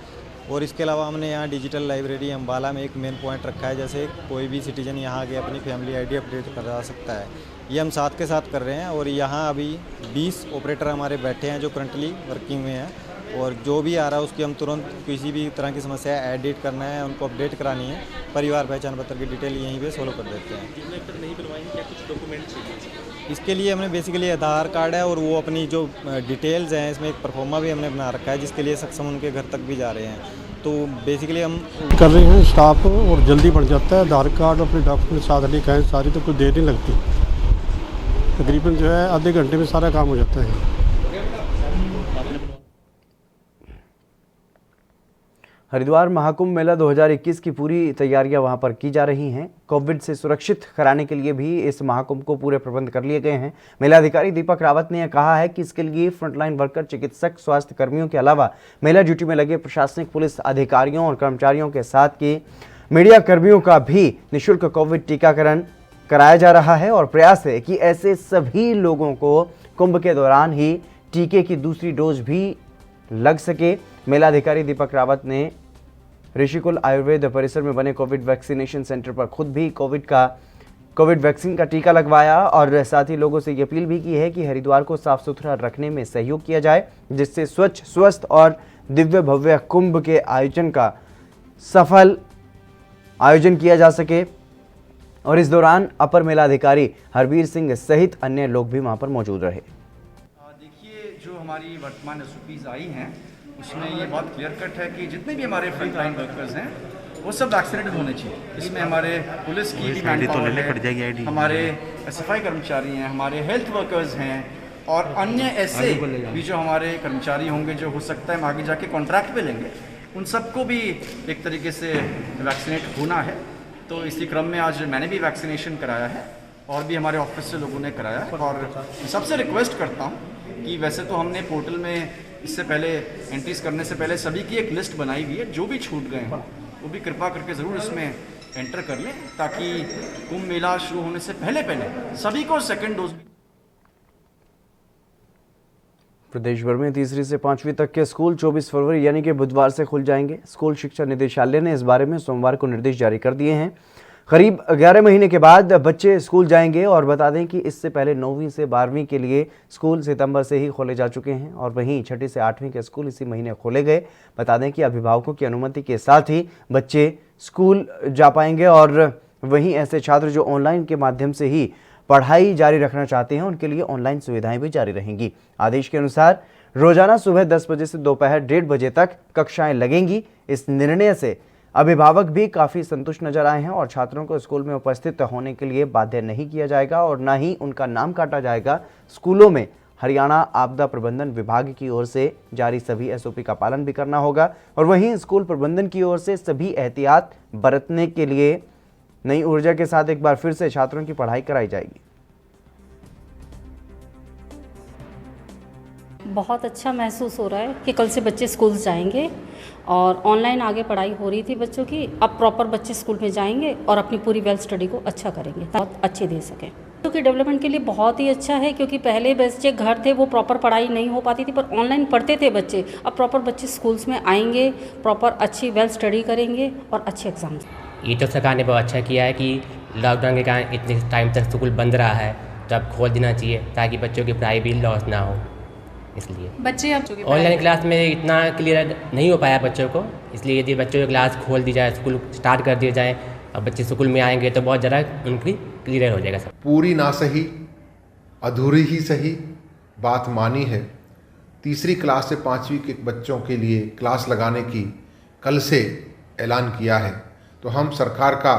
और इसके अलावा हमने यहाँ डिजिटल लाइब्रेरी अम्बाला में एक मेन पॉइंट रखा है, जैसे कोई भी सिटीजन यहाँ आके अपनी फैमिली ID अपडेट करा सकता है। ये हम साथ के साथ कर रहे हैं और यहाँ अभी 20 ऑपरेटर हमारे बैठे हैं जो करंटली वर्किंग में हैं। और जो भी आ रहा है उसकी हम तुरंत किसी भी तरह की समस्या एडिट करना है, उनको अपडेट करानी है, परिवार पहचान पत्र की डिटेल यहीं पे सोल्व कर देते हैं। नहीं बनवाएंगे क्या कुछ डॉक्यूमेंट चाहिए? इसके लिए हमने बेसिकली आधार कार्ड है और वो अपनी जो डिटेल्स हैं, इसमें एक परफॉर्मा भी हमने बना रखा है जिसके लिए सक्षम उनके घर तक भी जा रहे हैं। तो बेसिकली हम कर रहे हैं स्टाफ और जल्दी बढ़ जाता है। आधार कार्ड अपने डॉक्यूमेंट साथ लेकर आए सारी, तो कुछ देर नहीं लगती, तकरीबन जो है आधे घंटे में सारा काम हो जाता है। हरिद्वार महाकुंभ मेला 2021 की पूरी तैयारियां वहां पर की जा रही हैं। कोविड से सुरक्षित कराने के लिए भी इस महाकुंभ को पूरे प्रबंध कर लिए गए हैं। मेला अधिकारी दीपक रावत ने कहा है कि इसके लिए फ्रंटलाइन वर्कर, चिकित्सक, स्वास्थ्य कर्मियों के अलावा मेला ड्यूटी में लगे प्रशासनिक, पुलिस अधिकारियों और कर्मचारियों के साथ के मीडिया कर्मियों का भी निःशुल्क कोविड टीकाकरण कराया जा रहा है और प्रयास है कि ऐसे सभी लोगों को कुंभ के दौरान ही टीके की दूसरी डोज भी लग सके। मेला अधिकारी दीपक रावत ने ऋषिकुल आयुर्वेद परिसर में बने कोविड वैक्सीनेशन सेंटर पर खुद भी कोविड वैक्सीन का टीका लगवाया और साथ ही लोगों से ये अपील भी की है कि हरिद्वार को साफ सुथरा रखने में सहयोग किया जाए, जिससे स्वच्छ, स्वस्थ और दिव्य भव्य कुंभ के आयोजन का सफल आयोजन किया जा सके। और इस दौरान अपर मेला अधिकारी हरबीर सिंह सहित अन्य लोग भी वहां पर मौजूद रहे। देखिए, जो हमारी वर्तमान SOPs आई हैं उसमें ये बहुत क्लियर कट है कि जितने भी हमारे फ्रंट लाइन वर्कर्स हैं वो सब वैक्सीनेटेड होने चाहिए। इसमें हमारे पुलिस की भी मैनपावर है, हमारे SFI कर्मचारी हैं, हमारे हेल्थ वर्कर्स हैं और अन्य ऐसे भी जो हमारे कर्मचारी होंगे जो हो सकता है हम आगे जाके कॉन्ट्रैक्ट पे लेंगे, उन सबको भी एक तरीके से वैक्सीनेट होना है। तो इसी क्रम में आज मैंने भी वैक्सीनेशन कराया है और भी हमारे ऑफिस से लोगों ने कराया है। और सबसे रिक्वेस्ट करता हूँ कि वैसे तो हमने पोर्टल में इससे पहले एंट्रीज करने से पहले सभी की एक लिस्ट बनाई हुई है, जो भी छूट गए हैं वो भी कृपा करके ज़रूर इसमें एंटर कर लें, ताकि कुंभ मेला शुरू होने से पहले सभी को सेकेंड डोज। प्रदेश भर में तीसरी से 5वीं तक के स्कूल 24 फरवरी यानी कि बुधवार से खुल जाएंगे। स्कूल शिक्षा निदेशालय ने इस बारे में सोमवार को निर्देश जारी कर दिए हैं। करीब 11 महीने के बाद बच्चे स्कूल जाएंगे और बता दें कि इससे पहले 9वीं से 12वीं के लिए स्कूल सितंबर से ही खोले जा चुके हैं और वहीं 6ठी से 8वीं के स्कूल इसी महीने खोले गए। बता दें कि अभिभावकों की अनुमति के साथ ही बच्चे स्कूल जा पाएंगे और वहीं ऐसे छात्र जो ऑनलाइन के माध्यम से ही पढ़ाई जारी रखना चाहते हैं उनके लिए ऑनलाइन सुविधाएं भी जारी रहेंगी। आदेश के अनुसार रोजाना सुबह 10 बजे से दोपहर 1:30 बजे तक कक्षाएं लगेंगी। इस निर्णय से अभिभावक भी काफी संतुष्ट नजर आए हैं और छात्रों को स्कूल में उपस्थित होने के लिए बाध्य नहीं किया जाएगा और न ही उनका नाम काटा जाएगा। स्कूलों में हरियाणा आपदा प्रबंधन विभाग की ओर से जारी सभी SOP का पालन भी करना होगा और वहीं स्कूल प्रबंधन की ओर से सभी एहतियात बरतने के लिए नई ऊर्जा के साथ एक बार फिर से छात्रों की पढ़ाई कराई जाएगी। बहुत अच्छा महसूस हो रहा है कि कल से बच्चे स्कूल जाएंगे और ऑनलाइन आगे पढ़ाई हो रही थी बच्चों की, अब प्रॉपर बच्चे स्कूल में जाएंगे और अपनी पूरी वेल स्टडी को अच्छा करेंगे, बहुत अच्छे दे सकें। बच्चों के डेवलपमेंट के लिए बहुत ही अच्छा है, क्योंकि पहले बच्चे घर थे वो प्रॉपर पढ़ाई नहीं हो पाती थी, पर ऑनलाइन पढ़ते थे बच्चे। अब प्रॉपर बच्चे स्कूल्स में आएंगे, प्रॉपर अच्छी वेल स्टडी करेंगे और अच्छे एग्जाम। ये तो सरकार ने बहुत अच्छा किया है कि लॉकडाउन के कारण इतने टाइम तक स्कूल बंद रहा है, तो अब खोल देना चाहिए ताकि बच्चों की पढ़ाई भी लॉस ना हो। इसलिए बच्चे अब ऑनलाइन क्लास में इतना क्लियर नहीं हो पाया बच्चों को, इसलिए यदि बच्चों की क्लास खोल दी जाए, स्कूल स्टार्ट कर दिए जाए, अब बच्चे स्कूल में आएंगे तो बहुत ज़्यादा उनकी क्लियर हो जाएगा सब। पूरी ना सही, अधूरी ही सही बात मानी है। तीसरी क्लास से 5वीं के बच्चों के लिए क्लास लगाने की कल से ऐलान किया है, तो हम सरकार का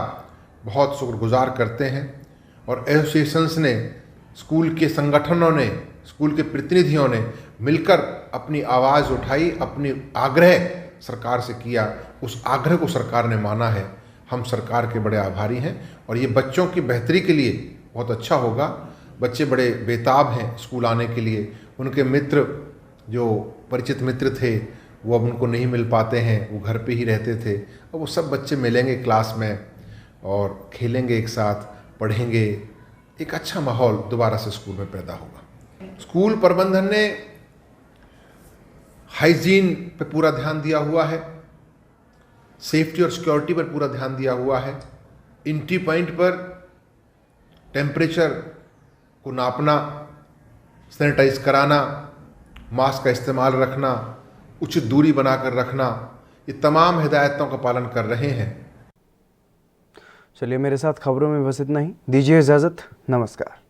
बहुत शुक्रगुजार करते हैं और एसोसिएशंस ने, स्कूल के संगठनों ने, स्कूल के प्रतिनिधियों ने मिलकर अपनी आवाज़ उठाई, अपनी आग्रह सरकार से किया, उस आग्रह को सरकार ने माना है। हम सरकार के बड़े आभारी हैं और ये बच्चों की बेहतरी के लिए बहुत अच्छा होगा। बच्चे बड़े बेताब हैं स्कूल आने के लिए, उनके मित्र जो परिचित मित्र थे वो अब उनको नहीं मिल पाते हैं, वो घर पे ही रहते थे, अब वो सब बच्चे मिलेंगे क्लास में और खेलेंगे एक साथ, पढ़ेंगे, एक अच्छा माहौल दोबारा से स्कूल में पैदा होगा। स्कूल प्रबंधन ने हाइजीन पे पूरा ध्यान दिया हुआ है, सेफ्टी और सिक्योरिटी पर पूरा ध्यान दिया हुआ है। एंट्री पॉइंट पर टेम्परेचर को नापना, सैनिटाइज कराना, मास्क का इस्तेमाल रखना, उचित दूरी बनाकर रखना, ये तमाम हिदायतों का पालन कर रहे हैं। चलिए मेरे साथ खबरों में बस इतना ही। दीजिए इजाज़त। नमस्कार।